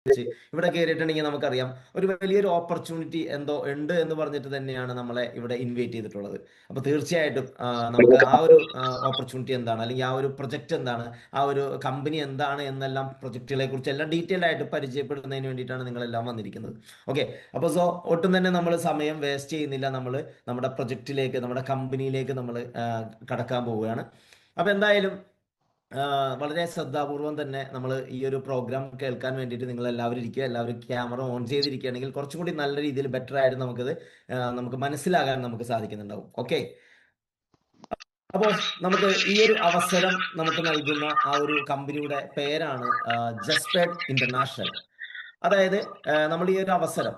ഇവിടെ കയറിയിട്ടുണ്ടെങ്കിൽ നമുക്കറിയാം ഒരു വലിയൊരു ഓപ്പർച്യൂണിറ്റി എന്തോ ഉണ്ട് എന്ന് പറഞ്ഞിട്ട് തന്നെയാണ് നമ്മളെ ഇവിടെ ഇൻവൈറ്റ് ചെയ്തിട്ടുള്ളത്. അപ്പോൾ തീർച്ചയായിട്ടും നമുക്ക് ആ ഒരു ഓപ്പർച്യൂണിറ്റി എന്താണ്, അല്ലെങ്കിൽ ആ ഒരു പ്രൊജക്റ്റ് എന്താണ്, ആ ഒരു കമ്പനി എന്താണ് എന്നെല്ലാം പ്രൊജക്റ്റുകളെ കുറിച്ച് എല്ലാം ഡീറ്റെയിൽ ആയിട്ട് പരിചയപ്പെടുന്നതിന് വേണ്ടിയിട്ടാണ് നിങ്ങളെല്ലാം വന്നിരിക്കുന്നത്. ഓക്കെ, അപ്പോൾ ഒട്ടും തന്നെ നമ്മൾ സമയം വേസ്റ്റ് ചെയ്യുന്നില്ല. നമ്മൾ നമ്മുടെ പ്രൊജക്റ്റിലേക്ക്, നമ്മുടെ കമ്പനിയിലേക്ക് നമ്മൾ കടക്കാൻ പോവുകയാണ്. അപ്പോൾ എന്തായാലും വളരെ ശ്രദ്ധാപൂർവം തന്നെ നമ്മൾ ഈ ഒരു പ്രോഗ്രാം കേൾക്കാൻ വേണ്ടിയിട്ട് നിങ്ങൾ എല്ലാവരും ഇരിക്കുക. എല്ലാവരും ക്യാമറ ഓൺ ചെയ്തിരിക്കുകയാണെങ്കിൽ കുറച്ചും കൂടി നല്ല രീതിയിൽ ബെറ്റർ ആയിട്ട് നമുക്ക് മനസ്സിലാകാൻ നമുക്ക് സാധിക്കുന്നുണ്ടാവും. ഓക്കെ, അപ്പോൾ നമുക്ക് ഈ ഒരു അവസരം നമുക്ക് നൽകുന്ന ആ ഒരു കമ്പനിയുടെ പേരാണ് ജസ്പേഡ് ഇന്റർനാഷണൽ. അതായത് നമ്മൾ ഈ ഒരു അവസരം,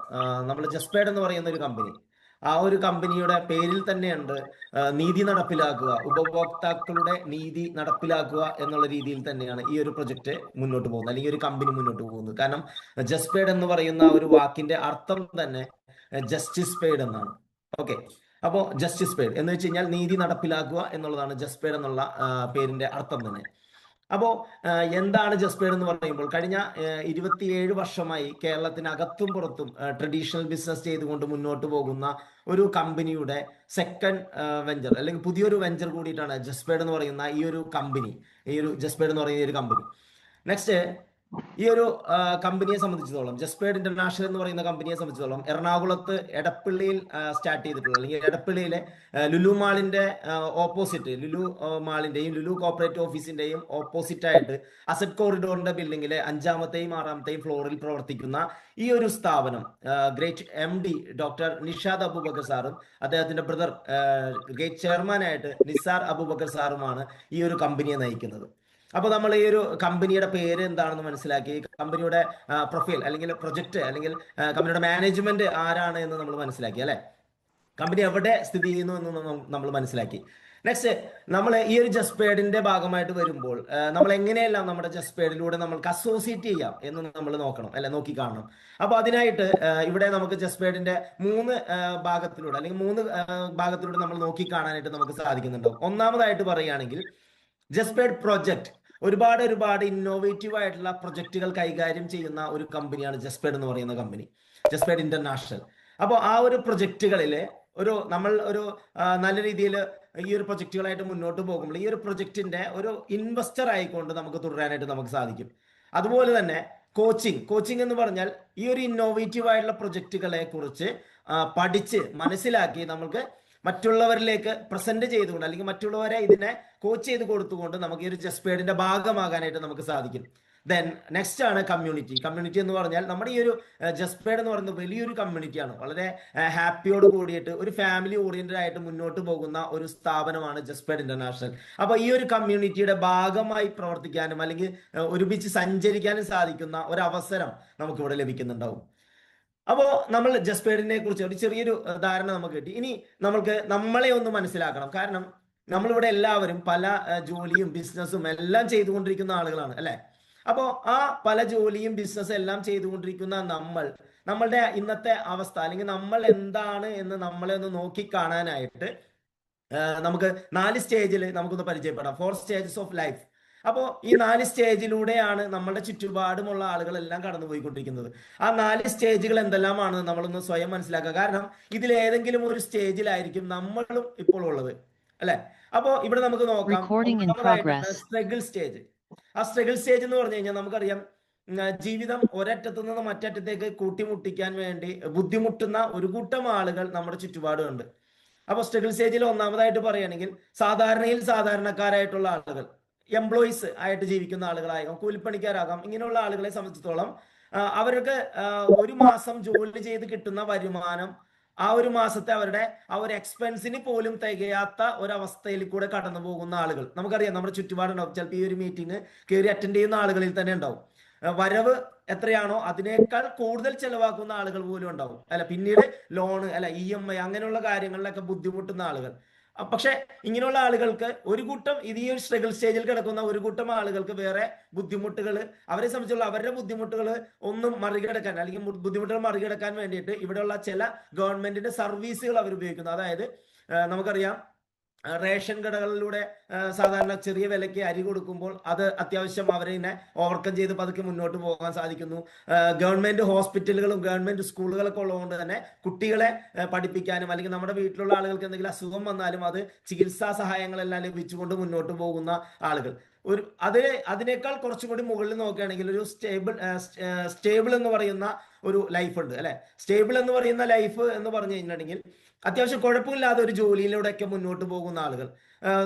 നമ്മൾ ജസ്പേഡ് എന്ന് പറയുന്ന ഒരു കമ്പനി, ആ ഒരു കമ്പനിയുടെ പേരിൽ തന്നെയുണ്ട് നീതി നടപ്പിലാക്കുക, ഉപഭോക്താക്കളുടെ നീതി നടപ്പിലാക്കുക എന്നുള്ള രീതിയിൽ തന്നെയാണ് ഈ ഒരു പ്രൊജക്ട് മുന്നോട്ട് പോകുന്നത്, അല്ലെങ്കിൽ ഒരു കമ്പനി മുന്നോട്ട് പോകുന്നത്. കാരണം ജസ്പേഡ് എന്ന് പറയുന്ന ഒരു വാക്കിന്റെ അർത്ഥം തന്നെ ജസ്റ്റിസ് പെയ്ഡ് എന്നാണ്. ഓക്കെ, അപ്പോൾ ജസ്റ്റിസ് പെയ്ഡ് എന്ന് വെച്ച് കഴിഞ്ഞാൽ നീതി നടപ്പിലാക്കുക എന്നുള്ളതാണ് ജസ്പേഡ് എന്നുള്ള പേരിന്റെ അർത്ഥം തന്നെ. അപ്പോൾ എന്താണ് ജസ്പേഡ് എന്ന് പറയുമ്പോൾ, കഴിഞ്ഞ 27 വർഷമായി കേരളത്തിനകത്തും പുറത്തും ട്രഡീഷണൽ ബിസിനസ് ചെയ്തുകൊണ്ട് മുന്നോട്ട് പോകുന്ന ഒരു കമ്പനിയുടെ സെക്കൻഡ് വെഞ്ചർ, അല്ലെങ്കിൽ പുതിയൊരു വെഞ്ചർ കൂടിയിട്ടാണ് ജസ്പേഡ് എന്ന് പറയുന്ന ഈ ഒരു കമ്പനി, ഈ ഒരു ജസ്പേഡ് എന്ന് പറയുന്ന ഒരു കമ്പനി. നെക്സ്റ്റ്, ഈ ഒരു കമ്പനിയെ സംബന്ധിച്ചിടത്തോളം, ജസ്പേഡ് ഇന്റർനാഷണൽ എന്ന് പറയുന്ന കമ്പനിയെ സംബന്ധിച്ചിടത്തോളം എറണാകുളത്ത് എടപ്പള്ളിയിൽ സ്റ്റാർട്ട് ചെയ്തിട്ടുള്ളത്, അല്ലെങ്കിൽ എടപ്പള്ളിയിലെ ലുലു മാളിന്റെ ഓപ്പോസിറ്റ്, ലുലു മാളിന്റെയും ലുലു കോർപ്പറേറ്റ് ഓഫീസിന്റെയും ഓപ്പോസിറ്റ് ആയിട്ട് അസറ്റ് കോറിഡോറിന്റെ ബിൽഡിങ്ങിലെ 5ാമത്തെയും 6ാമത്തെയും ഫ്ലോറിൽ പ്രവർത്തിക്കുന്ന ഈ ഒരു സ്ഥാപനം great MD doctor Nishad Abubakar സാറും അദ്ദേഹത്തിന്റെ ബ്രദർ ഗ്രേറ്റ് ചെയർമാനായിട്ട് നിസാർ അബൂബക്കർ സാറുമാണ് ഈ ഒരു കമ്പനിയെ നയിക്കുന്നത്. അപ്പോൾ നമ്മൾ ഈ ഒരു കമ്പനിയുടെ പേര് എന്താണെന്ന് മനസ്സിലാക്കി, കമ്പനിയുടെ പ്രൊഫൈൽ അല്ലെങ്കിൽ പ്രൊജക്ട് അല്ലെങ്കിൽ കമ്പനിയുടെ മാനേജ്മെന്റ് ആരാണ് എന്ന് നമ്മൾ മനസ്സിലാക്കി അല്ലെ, കമ്പനി എവിടെ സ്ഥിതി ചെയ്യുന്നു എന്ന് നമ്മൾ മനസ്സിലാക്കി. നെക്സ്റ്റ്, നമ്മൾ ഈ ഒരു ജസ്പേഡിന്റെ ഭാഗമായിട്ട് വരുമ്പോൾ നമ്മൾ എങ്ങനെയെല്ലാം നമ്മുടെ ജസ്പേഡിലൂടെ നമ്മൾക്ക് അസോസിയേറ്റ് ചെയ്യാം എന്ന് നമ്മൾ നോക്കണം അല്ലെ, നോക്കി കാണണം. അപ്പൊ അതിനായിട്ട് ഇവിടെ നമുക്ക് ജസ്പേഡിന്റെ 3 ഭാഗത്തിലൂടെ, അല്ലെങ്കിൽ 3 ഭാഗത്തിലൂടെ നമ്മൾ നോക്കി കാണാനായിട്ട് നമുക്ക് സാധിക്കുന്നുണ്ടാവും. ഒന്നാമതായിട്ട് പറയുകയാണെങ്കിൽ ജസ്പേഡ് പ്രൊജക്ട് ഒരുപാട് ഇന്നോവേറ്റീവ് ആയിട്ടുള്ള പ്രൊജക്റ്റുകൾ കൈകാര്യം ചെയ്യുന്ന ഒരു കമ്പനിയാണ് ജസ്പേഡ് എന്ന് പറയുന്ന കമ്പനി, ജസ്പേഡ് ഇന്റർനാഷണൽ. അപ്പോൾ ആ ഒരു പ്രൊജക്റ്റുകളിൽ നമ്മൾ നല്ല രീതിയിൽ ഈ ഒരു പ്രൊജക്റ്റുകളായിട്ട് മുന്നോട്ട് പോകുമ്പോൾ ഈ ഒരു പ്രൊജക്റ്റിന്റെ ഒരു ഇൻവെസ്റ്റർ ആയിക്കൊണ്ട് നമുക്ക് തുടരാനായിട്ട് നമുക്ക് സാധിക്കും. അതുപോലെ തന്നെ കോച്ചിങ് എന്ന് പറഞ്ഞാൽ ഈ ഒരു ഇന്നോവേറ്റീവ് ആയിട്ടുള്ള പ്രൊജക്റ്റുകളെ കുറിച്ച് പഠിച്ച് മനസ്സിലാക്കി നമുക്ക് മറ്റുള്ളവരിലേക്ക് പ്രസന്റ് ചെയ്തുകൊണ്ട്, അല്ലെങ്കിൽ മറ്റുള്ളവരെ ഇതിനെ കോച്ച് ചെയ്ത് കൊടുത്തുകൊണ്ട് നമുക്ക് ഈ ഒരു ജസ്പേഡിന്റെ ഭാഗമാകാനായിട്ട് നമുക്ക് സാധിക്കും. ദെൻ നെക്സ്റ്റ് ആണ് കമ്മ്യൂണിറ്റി എന്ന് പറഞ്ഞാൽ നമ്മുടെ ഈ ഒരു ജസ്പേഡ് എന്ന് പറയുന്നത് വലിയൊരു കമ്മ്യൂണിറ്റിയാണ്. വളരെ ഹാപ്പിയോട് കൂടിയിട്ട് ഒരു ഫാമിലി ഓറിയന്റഡ് ആയിട്ട് മുന്നോട്ട് പോകുന്ന ഒരു സ്ഥാപനമാണ് ജസ്പേഡ് ഇന്റർനാഷണൽ. അപ്പൊ ഈ ഒരു കമ്മ്യൂണിറ്റിയുടെ ഭാഗമായി പ്രവർത്തിക്കാനും അല്ലെങ്കിൽ ഒരുമിച്ച് സഞ്ചരിക്കാനും സാധിക്കുന്ന ഒരു അവസരം നമുക്കിവിടെ ലഭിക്കുന്നുണ്ടാവും. അപ്പോൾ നമ്മൾ ജസ്പേഡിനെ കുറിച്ച് ഒരു ചെറിയൊരു ധാരണ നമുക്ക് കിട്ടി. ഇനി നമ്മളെ ഒന്ന് മനസ്സിലാക്കണം. കാരണം നമ്മളിവിടെ എല്ലാവരും പല ജോലിയും ബിസിനസ്സും എല്ലാം ചെയ്തുകൊണ്ടിരിക്കുന്ന ആളുകളാണ് അല്ലെ. അപ്പോൾ ആ പല ജോലിയും ബിസിനസ്സും എല്ലാം ചെയ്തുകൊണ്ടിരിക്കുന്ന നമ്മളുടെ ഇന്നത്തെ അവസ്ഥ, അല്ലെങ്കിൽ നമ്മൾ എന്താണ് എന്ന് നമ്മളെ ഒന്ന് നോക്കി കാണാനായിട്ട് നമുക്ക് 4 സ്റ്റേജിൽ നമുക്കൊന്ന് പരിചയപ്പെടാം. 4 സ്റ്റേജസ് ഓഫ് ലൈഫ്. അപ്പോൾ ഈ 4 സ്റ്റേജിലൂടെയാണ് നമ്മുടെ ചുറ്റുപാടുമുള്ള ആളുകളെല്ലാം കടന്നുപോയിക്കൊണ്ടിരിക്കുന്നത്. ആ 4 സ്റ്റേജുകൾ എന്തെല്ലാമാണ് നമ്മളൊന്ന് സ്വയം മനസ്സിലാക്കുക. കാരണം ഇതിൽ ഏതെങ്കിലും ഒരു സ്റ്റേജിലായിരിക്കും നമ്മളും ഇപ്പോൾ ഉള്ളത് അല്ലെ. അപ്പോൾ ഇവിടെ നമുക്ക് നോക്കാം, സ്ട്രഗിൾ സ്റ്റേജ്. ആ സ്ട്രഗിൾ സ്റ്റേജ് എന്ന് പറഞ്ഞു കഴിഞ്ഞാൽ നമുക്കറിയാം, ജീവിതം ഒരറ്റത്തു നിന്ന് മറ്ററ്റത്തേക്ക് കൂട്ടിമുട്ടിക്കാൻ വേണ്ടി ബുദ്ധിമുട്ടുന്ന ഒരു കൂട്ടം ആളുകൾ നമ്മുടെ ചുറ്റുപാടുണ്ട്. അപ്പോൾ സ്ട്രഗിൾ സ്റ്റേജിൽ ഒന്നാമതായിട്ട് പറയുകയാണെങ്കിൽ സാധാരണക്കാരായിട്ടുള്ള ആളുകൾ, എംപ്ലോയീസ് ആയിട്ട് ജീവിക്കുന്ന ആളുകളാകാം, കൂലിപ്പണിക്കാരാകാം. ഇങ്ങനെയുള്ള ആളുകളെ സംബന്ധിച്ചിടത്തോളം അവർക്ക് ഒരു മാസം ജോലി ചെയ്ത് കിട്ടുന്ന വരുമാനം ആ ഒരു മാസത്തെ അവരുടെ ആ ഒരു എക്സ്പെൻസിന് പോലും തികയാത്ത ഒരവസ്ഥയിൽ കൂടെ കടന്നു പോകുന്ന ആളുകൾ നമുക്കറിയാം, നമ്മുടെ ചുറ്റുപാടുണ്ടാവും. ചിലപ്പോൾ ഈ ഒരു മീറ്റിംഗ് കയറി അറ്റൻഡ് ചെയ്യുന്ന ആളുകളിൽ തന്നെ ഉണ്ടാവും. വരവ് എത്രയാണോ അതിനേക്കാൾ കൂടുതൽ ചെലവാക്കുന്ന ആളുകൾ പോലും ഉണ്ടാവും അല്ല. പിന്നീട് ലോണ് അല്ല, EMI അങ്ങനെയുള്ള കാര്യങ്ങളിലൊക്കെ ബുദ്ധിമുട്ടുന്ന ആളുകൾ. പക്ഷെ ഇങ്ങനെയുള്ള ആളുകൾക്ക് ഒരു കൂട്ടം ഈ ഒരു സ്ട്രഗിൾ സ്റ്റേജിൽ കിടക്കുന്ന ഒരു കൂട്ടം ആളുകൾക്ക് വേറെ ബുദ്ധിമുട്ടുകൾ, അവരെ സംബന്ധിച്ചുള്ള അവരുടെ ബുദ്ധിമുട്ടുകൾ ഒന്നും മറികടക്കാൻ, അല്ലെങ്കിൽ ബുദ്ധിമുട്ടുകൾ മറികടക്കാൻ വേണ്ടിയിട്ട് ഇവിടെയുള്ള ചില ഗവൺമെന്റിന്റെ സർവീസുകൾ അവർ ഉപയോഗിക്കുന്നു. അതായത് നമുക്കറിയാം റേഷൻ കടകളിലൂടെ സാധാരണ ചെറിയ വിലയ്ക്ക് അരി കൊടുക്കുമ്പോൾ അത് അത്യാവശ്യം അവരെ ഓവർകം ചെയ്ത് പതുക്കെ മുന്നോട്ട് പോകാൻ സാധിക്കുന്നു. ഗവൺമെന്റ് ഹോസ്പിറ്റലുകളും ഗവൺമെന്റ് സ്കൂളുകളൊക്കെ ഉള്ളതുകൊണ്ട് തന്നെ കുട്ടികളെ പഠിപ്പിക്കാനും അല്ലെങ്കിൽ നമ്മുടെ വീട്ടിലുള്ള ആളുകൾക്ക് എന്തെങ്കിലും അസുഖം വന്നാലും അത് ചികിത്സാ സഹായങ്ങളെല്ലാം ലഭിച്ചുകൊണ്ട് മുന്നോട്ട് പോകുന്ന ആളുകൾ. അതിനേക്കാൾ കുറച്ചും കൂടി മുകളിൽ നോക്കുകയാണെങ്കിൽ ഒരു സ്റ്റേബിൾ എന്ന് പറയുന്ന ഒരു ലൈഫ് ഉണ്ട് അല്ലെ. സ്റ്റേബിൾ എന്ന് പറയുന്ന ലൈഫ് എന്ന് പറഞ്ഞു കഴിഞ്ഞിട്ടുണ്ടെങ്കിൽ അത്യാവശ്യം കുഴപ്പമില്ലാതെ ഒരു ജോലിയിലൂടെയൊക്കെ മുന്നോട്ട് പോകുന്ന ആളുകൾ.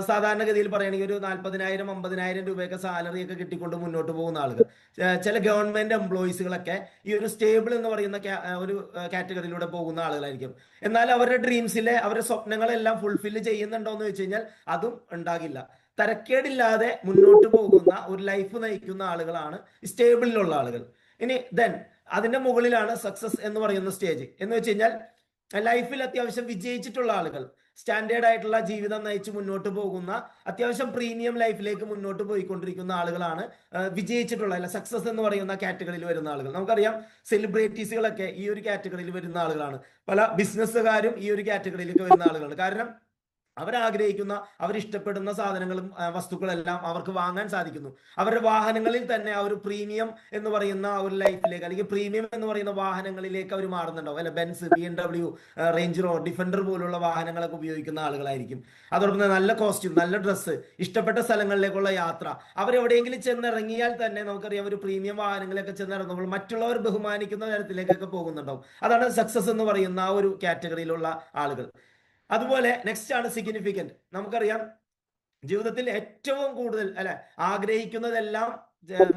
സാധാരണഗതിയിൽ പറയുകയാണെങ്കിൽ ഒരു 40,000 50,000 രൂപയൊക്കെ സാലറി ഒക്കെ കിട്ടിക്കൊണ്ട് മുന്നോട്ട് പോകുന്ന ആളുകൾ. ചില ഗവൺമെന്റ് എംപ്ലോയീസുകളൊക്കെ ഈ ഒരു സ്റ്റേബിൾ എന്ന് പറയുന്ന ഒരു കാറ്റഗറിയിലൂടെ പോകുന്ന ആളുകളായിരിക്കും. എന്നാൽ അവരുടെ ഡ്രീംസിലെ അവരുടെ സ്വപ്നങ്ങളെല്ലാം ഫുൾഫില്ല് ചെയ്യുന്നുണ്ടോ എന്ന് വെച്ച് കഴിഞ്ഞാൽ അതും ഉണ്ടാകില്ല. തരക്കേടില്ലാതെ മുന്നോട്ട് പോകുന്ന ഒരു ലൈഫ് നയിക്കുന്ന ആളുകളാണ് സ്റ്റേബിളിലുള്ള ആളുകൾ. ഇനി അതിന്റെ മുകളിലാണ് സക്സസ് എന്ന് പറയുന്ന സ്റ്റേജ്. എന്ന് വെച്ച് കഴിഞ്ഞാൽ ലൈഫിൽ അത്യാവശ്യം വിജയിച്ചിട്ടുള്ള ആളുകൾ, സ്റ്റാൻഡേർഡ് ആയിട്ടുള്ള ജീവിതം നയിച്ച് മുന്നോട്ട് പോകുന്ന അത്യാവശ്യം പ്രീമിയം ലൈഫിലേക്ക് മുന്നോട്ട് പോയിക്കൊണ്ടിരിക്കുന്ന ആളുകളാണ് വിജയിച്ചിട്ടുള്ള അല്ല സക്സസ് എന്ന് പറയുന്ന കാറ്റഗറിയിൽ വരുന്ന ആളുകൾ. നമുക്കറിയാം സെലിബ്രിറ്റീസുകളൊക്കെ ഈ ഒരു കാറ്റഗറിയിൽ വരുന്ന ആളുകളാണ്. പല ബിസിനസ്സുകാരും ഈ ഒരു കാറ്റഗറിയിലേക്ക് വരുന്ന ആളുകളാണ്. കാരണം അവരാഗ്രഹിക്കുന്ന അവരിഷ്ടപ്പെടുന്ന സാധനങ്ങളും വസ്തുക്കളെല്ലാം അവർക്ക് വാങ്ങാൻ സാധിക്കുന്നു. അവരുടെ വാഹനങ്ങളിൽ തന്നെ ആ ഒരു പ്രീമിയം എന്ന് പറയുന്ന ഒരു ലൈഫിലേക്ക് അല്ലെങ്കിൽ പ്രീമിയം എന്ന് പറയുന്ന വാഹനങ്ങളിലേക്ക് അവർ മാറുന്നുണ്ടാവും അല്ലെ. Benz, BMW, range rover, defender പോലുള്ള വാഹനങ്ങളൊക്കെ ഉപയോഗിക്കുന്ന ആളുകളായിരിക്കും. അതോടൊപ്പം തന്നെ നല്ല കോസ്റ്റ്യൂം, നല്ല ഡ്രസ്സ്, ഇഷ്ടപ്പെട്ട സ്ഥലങ്ങളിലേക്കുള്ള യാത്ര. അവരെവിടെയെങ്കിലും ചെന്നിറങ്ങിയാൽ തന്നെ നമുക്കറിയാം ഒരു പ്രീമിയം വാഹനങ്ങളിലൊക്കെ ചെന്നിറങ്ങുമ്പോൾ മറ്റുള്ളവർ ബഹുമാനിക്കുന്ന തരത്തിലേക്കൊക്കെ പോകുന്നുണ്ടാവും. അതാണ് സക്സസ് എന്ന് പറയുന്ന ആ ഒരു കാറ്റഗറിയിലുള്ള ആളുകൾ. അതുപോലെ നെക്സ്റ്റ് ആണ് സിഗ്നിഫിക്കന്റ്. നമുക്കറിയാം ജീവിതത്തിൽ ഏറ്റവും കൂടുതൽ അല്ലെ ആഗ്രഹിക്കുന്നതെല്ലാം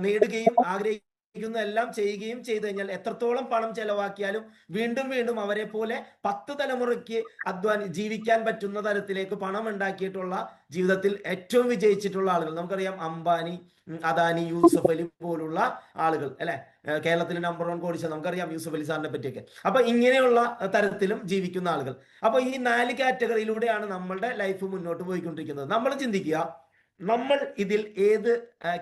നേടുകയും ആഗ്രഹിക്കുന്നതെല്ലാം ചെയ്യുകയും ചെയ്തു കഴിഞ്ഞാൽ എത്രത്തോളം പണം ചെലവാക്കിയാലും വീണ്ടും വീണ്ടും അവരെ പോലെ 10 തലമുറയ്ക്ക് ജീവിക്കാൻ പറ്റുന്ന തരത്തിലേക്ക് പണം ഉണ്ടാക്കിയിട്ടുള്ള ജീവിതത്തിൽ ഏറ്റവും വിജയിച്ചിട്ടുള്ള ആളുകൾ നമുക്കറിയാം. അംബാനി, അദാനി, യൂസഫ് അലി പോലുള്ള ആളുകൾ അല്ലെ. കേരളത്തിൽ നമ്പർ 1 കോടീശ്വരൻ നമുക്കറിയാം യൂസഫ് അലി സാറിനെ പറ്റിയൊക്കെ. അപ്പൊ ഇങ്ങനെയുള്ള തരത്തിലും ജീവിക്കുന്ന ആളുകൾ. അപ്പൊ ഈ 4 കാറ്റഗറിയിലൂടെയാണ് നമ്മളുടെ ലൈഫ് മുന്നോട്ട് പോയിക്കൊണ്ടിരിക്കുന്നത്. നമ്മൾ ചിന്തിക്കുക, നമ്മൾ ഇതിൽ ഏത്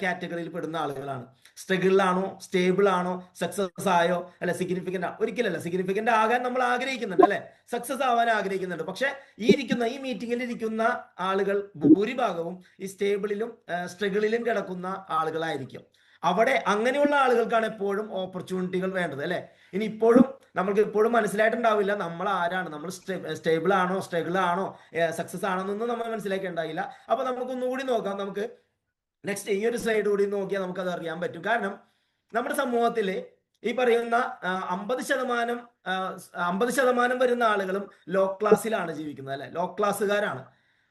കാറ്റഗറിയിൽ പെടുന്ന ആളുകളാണ്? സ്ട്രഗിളിലാണോ, സ്റ്റേബിൾ ആണോ, സക്സസ് ആയോ, അല്ലെ സിഗ്നിഫിക്കന്റ്? ഒരിക്കലല്ല. സിഗ്നിഫിക്കന്റ് ആകാൻ നമ്മൾ ആഗ്രഹിക്കുന്നുണ്ട് അല്ലെ, സക്സസ് ആവാൻ ആഗ്രഹിക്കുന്നുണ്ട്. പക്ഷെ ഈ മീറ്റിംഗിൽ ഇരിക്കുന്ന ആളുകൾ ഭൂരിഭാഗവും ഈ സ്റ്റേബിളിലും സ്ട്രഗിളിലും കിടക്കുന്ന ആളുകളായിരിക്കും. അവിടെ അങ്ങനെയുള്ള ആളുകൾക്കാണ് എപ്പോഴും ഓപ്പർച്യൂണിറ്റികൾ വേണ്ടത് അല്ലെ. ഇനി ഇപ്പോഴും നമ്മൾക്ക് ഇപ്പോഴും മനസ്സിലായിട്ടുണ്ടാവില്ല നമ്മൾ ആരാണ്, നമ്മൾ സ്റ്റേബിൾ ആണോ, സ്ട്രഗിൾ ആണോ, സക്സസ് ആണോ എന്നൊന്നും നമ്മൾ മനസ്സിലാക്കിയിട്ടുണ്ടാവില്ല. അപ്പൊ നമുക്ക് ഒന്നുകൂടി നോക്കാം. നമുക്ക് നെക്സ്റ്റ് ഈ ഒരു സ്ലൈഡ് കൂടി നോക്കിയാൽ നമുക്ക് അത് അറിയാൻ പറ്റും. കാരണം നമ്മുടെ സമൂഹത്തിൽ ഈ പറയുന്ന 50% വരുന്ന ആളുകളും ലോ ക്ലാസ്സിലാണ് ജീവിക്കുന്നത് അല്ലെ, ലോ ക്ലാസ്സുകാരാണ്.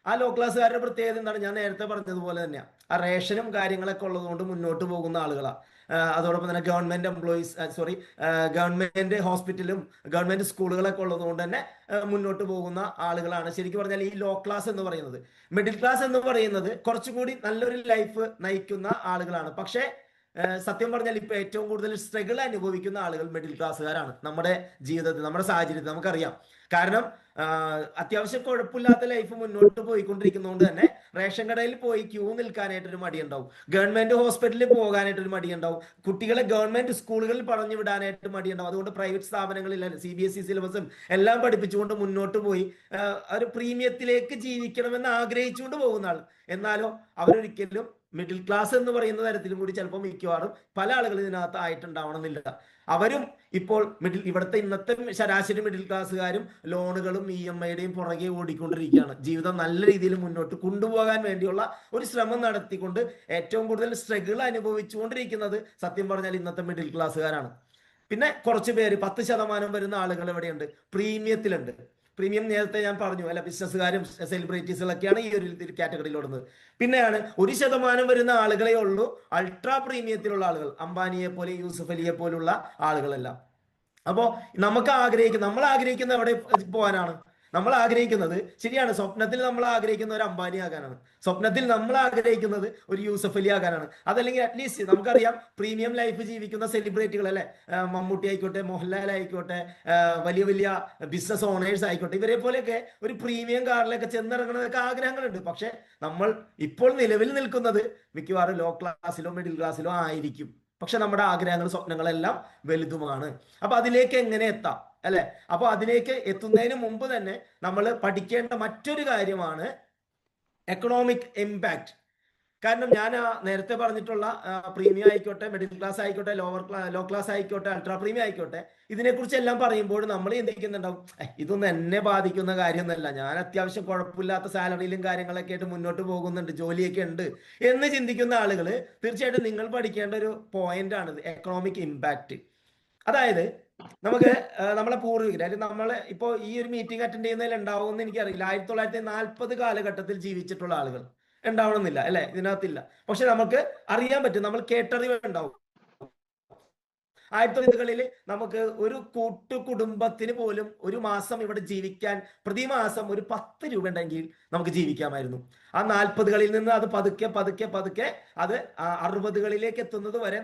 ആ ലോ ക്ലാസ്സുകാരുടെ പ്രത്യേകത എന്താണ്? ഞാൻ നേരത്തെ പറഞ്ഞതുപോലെ തന്നെയാണ്. ആ റേഷനും കാര്യങ്ങളൊക്കെ ഉള്ളതുകൊണ്ട് മുന്നോട്ട് പോകുന്ന ആളുകളാണ്. അതോടൊപ്പം തന്നെ ഗവൺമെന്റ് ഹോസ്പിറ്റലും ഗവൺമെന്റ് സ്കൂളുകളൊക്കെ ഉള്ളതുകൊണ്ട് തന്നെ മുന്നോട്ട് പോകുന്ന ആളുകളാണ്. ശരിക്കും പറഞ്ഞാൽ ഈ ലോ ക്ലാസ് എന്ന് പറയുന്നത്. മിഡിൽ ക്ലാസ് എന്ന് പറയുന്നത് കുറച്ചുകൂടി നല്ലൊരു ലൈഫ് നയിക്കുന്ന ആളുകളാണ്. പക്ഷേ സത്യം പറഞ്ഞാൽ ഇപ്പൊ ഏറ്റവും കൂടുതൽ സ്ട്രഗിൾ അനുഭവിക്കുന്ന ആളുകൾ മിഡിൽ ക്ലാസ്സുകാരാണ്. നമ്മുടെ ജീവിതത്തിൽ, നമ്മുടെ സാഹചര്യത്തിൽ നമുക്കറിയാം. കാരണം അത്യാവശ്യം കുഴപ്പമില്ലാത്ത ലൈഫ് മുന്നോട്ട് പോയിക്കൊണ്ടിരിക്കുന്നതുകൊണ്ട് തന്നെ റേഷൻ കടയിൽ പോയി ക്യൂ നിൽക്കാനായിട്ടൊരു മടിയുണ്ടാവും, ഗവൺമെന്റ് ഹോസ്പിറ്റലിൽ പോകാനായിട്ടൊരു മടിയുണ്ടാവും, കുട്ടികളെ ഗവൺമെന്റ് സ്കൂളുകളിൽ പറഞ്ഞു വിടാനായിട്ട് മടിയുണ്ടാവും. അതുകൊണ്ട് പ്രൈവറ്റ് സ്ഥാപനങ്ങളിൽ CBSE സിലബസും എല്ലാം പഠിപ്പിച്ചുകൊണ്ട് മുന്നോട്ട് പോയി ഒരു പ്രീമിയത്തിലേക്ക് ജീവിക്കണമെന്ന് ആഗ്രഹിച്ചുകൊണ്ട് പോകുന്ന ആൾ. എന്നാലോ അവരൊരിക്കലും മിഡിൽ ക്ലാസ് എന്ന് പറയുന്ന തരത്തിലും കൂടി ചിലപ്പോൾ മിക്കവാറും പല ആളുകൾ ഇതിനകത്ത് ആയിട്ടുണ്ടാവണമെന്നില്ല. അവരും ഇപ്പോൾ ഇവിടുത്തെ ഇന്നത്തെ ശരാശരി മിഡിൽ ക്ലാസ്സുകാരും ലോണുകളും EMIയുടെയും പുറകെ ഓടിക്കൊണ്ടിരിക്കുകയാണ്. ജീവിതം നല്ല രീതിയിൽ മുന്നോട്ട് കൊണ്ടുപോകാൻ വേണ്ടിയുള്ള ഒരു ശ്രമം നടത്തിക്കൊണ്ട് ഏറ്റവും കൂടുതൽ സ്ട്രഗിൾ അനുഭവിച്ചുകൊണ്ടിരിക്കുന്നത് സത്യം പറഞ്ഞാൽ ഇന്നത്തെ മിഡിൽ ക്ലാസ്സുകാരാണ്. പിന്നെ കുറച്ച് പേര് 10% വരുന്ന ആളുകൾ എവിടെയുണ്ട്? പ്രീമിയത്തിലുണ്ട്. പ്രീമിയം നേരത്തെ ഞാൻ പറഞ്ഞു അല്ല, ബിസിനസ്സുകാരും സെലിബ്രിറ്റീസുകളൊക്കെയാണ് ഈ ഒരു കാറ്റഗറിയിലോടുന്നത്. പിന്നെയാണ് 1% വരുന്ന ആളുകളെ ഉള്ളൂ അൾട്രാ പ്രീമിയത്തിലുള്ള ആളുകൾ, അംബാനിയെ പോലെ, യൂസഫ് അലിയെ പോലുള്ള ആളുകളെല്ലാം. അപ്പോ നമ്മൾ ആഗ്രഹിക്കുന്ന എവിടെ പോകാനാണ്? നമ്മൾ ആഗ്രഹിക്കുന്നത്, ശരിയാണ്, സ്വപ്നത്തിൽ നമ്മൾ ആഗ്രഹിക്കുന്ന ഒരു അംബാനി ആകാനാണ്. സ്വപ്നത്തിൽ നമ്മൾ ആഗ്രഹിക്കുന്നത് ഒരു യൂസഫ് അലി ആകാനാണ്. അതല്ലെങ്കിൽ അറ്റ്ലീസ്റ്റ് നമുക്കറിയാം പ്രീമിയം ലൈഫ് ജീവിക്കുന്ന സെലിബ്രിറ്റികൾ അല്ലെ, മമ്മൂട്ടി ആയിക്കോട്ടെ, മോഹൻലാൽ ആയിക്കോട്ടെ, വലിയ വലിയ ബിസിനസ് ഓണേഴ്സ് ആയിക്കോട്ടെ, ഇവരെ പോലെയൊക്കെ ഒരു പ്രീമിയം കാറിലൊക്കെ ചെന്നിറങ്ങുന്നതൊക്കെ ആഗ്രഹങ്ങളുണ്ട്. പക്ഷെ നമ്മൾ ഇപ്പോൾ നിലവിൽ നിൽക്കുന്നത് മിക്കവാറും ലോ ക്ലാസ്സിലോ മിഡിൽ ക്ലാസ്സിലോ ആയിരിക്കും. പക്ഷെ നമ്മുടെ ആഗ്രഹങ്ങൾ, സ്വപ്നങ്ങളെല്ലാം വലുതുമാണ്. അപ്പൊ അതിലേക്ക് എങ്ങനെ എത്താം അല്ലെ? അപ്പൊ അതിലേക്ക് എത്തുന്നതിന് മുമ്പ് തന്നെ നമ്മൾ പഠിക്കേണ്ട മറ്റൊരു കാര്യമാണ് എക്കണോമിക് ഇമ്പാക്ട്. കാരണം ഞാൻ നേരത്തെ പറഞ്ഞിട്ടുള്ള പ്രീമിയം ആയിക്കോട്ടെ, മിഡിൽ ക്ലാസ് ആയിക്കോട്ടെ, ലോ ക്ലാസ് ആയിക്കോട്ടെ, അൾട്രാ പ്രീമിയം ആയിക്കോട്ടെ, ഇതിനെക്കുറിച്ച് എല്ലാം പറയുമ്പോൾ നമ്മൾ ചിന്തിക്കുന്നുണ്ടാവും, ഇതൊന്നും എന്നെ ബാധിക്കുന്ന കാര്യമൊന്നുമല്ല, ഞാൻ അത്യാവശ്യം കുഴപ്പമില്ലാത്ത സാലറിയിലും കാര്യങ്ങളൊക്കെ ആയിട്ട് മുന്നോട്ട് പോകുന്നുണ്ട്, ജോലിയൊക്കെ ഉണ്ട് എന്ന് ചിന്തിക്കുന്ന ആളുകൾ തീർച്ചയായിട്ടും നിങ്ങൾ പഠിക്കേണ്ട ഒരു പോയിന്റ് ആണ് എക്കണോമിക് ഇമ്പാക്ട്. അതായത് നമുക്ക് നമ്മളെ പൂർവികർ, അല്ലെങ്കിൽ നമ്മളെ ഇപ്പോൾ ഈ ഒരു മീറ്റിംഗ് അറ്റൻഡ് ചെയ്യുന്നതിൽ ഉണ്ടാവുമെന്ന് എനിക്കറിയില്ല, 1940 കാലഘട്ടത്തിൽ ജീവിച്ചിട്ടുള്ള ആളുകൾ ഉണ്ടാവണമെന്നില്ല അല്ലെ, ഇതിനകത്തില്ല. പക്ഷെ നമുക്ക് അറിയാൻ പറ്റും, നമ്മൾ കേട്ടറിവ് ഉണ്ടാവും. 1900-കളിൽ നമുക്ക് ഒരു കുടുംബത്തിന് പോലും ഒരു മാസം ഇവിടെ ജീവിക്കാൻ പ്രതിമാസം ഒരു 10 രൂപ ഉണ്ടെങ്കിൽ നമുക്ക് ജീവിക്കാമായിരുന്നു. ആ 40-കളിൽ നിന്ന് അത് പതുക്കെ പതുക്കെ പതുക്കെ അത് 60-കളിലേക്ക് എത്തുന്നത് വരെ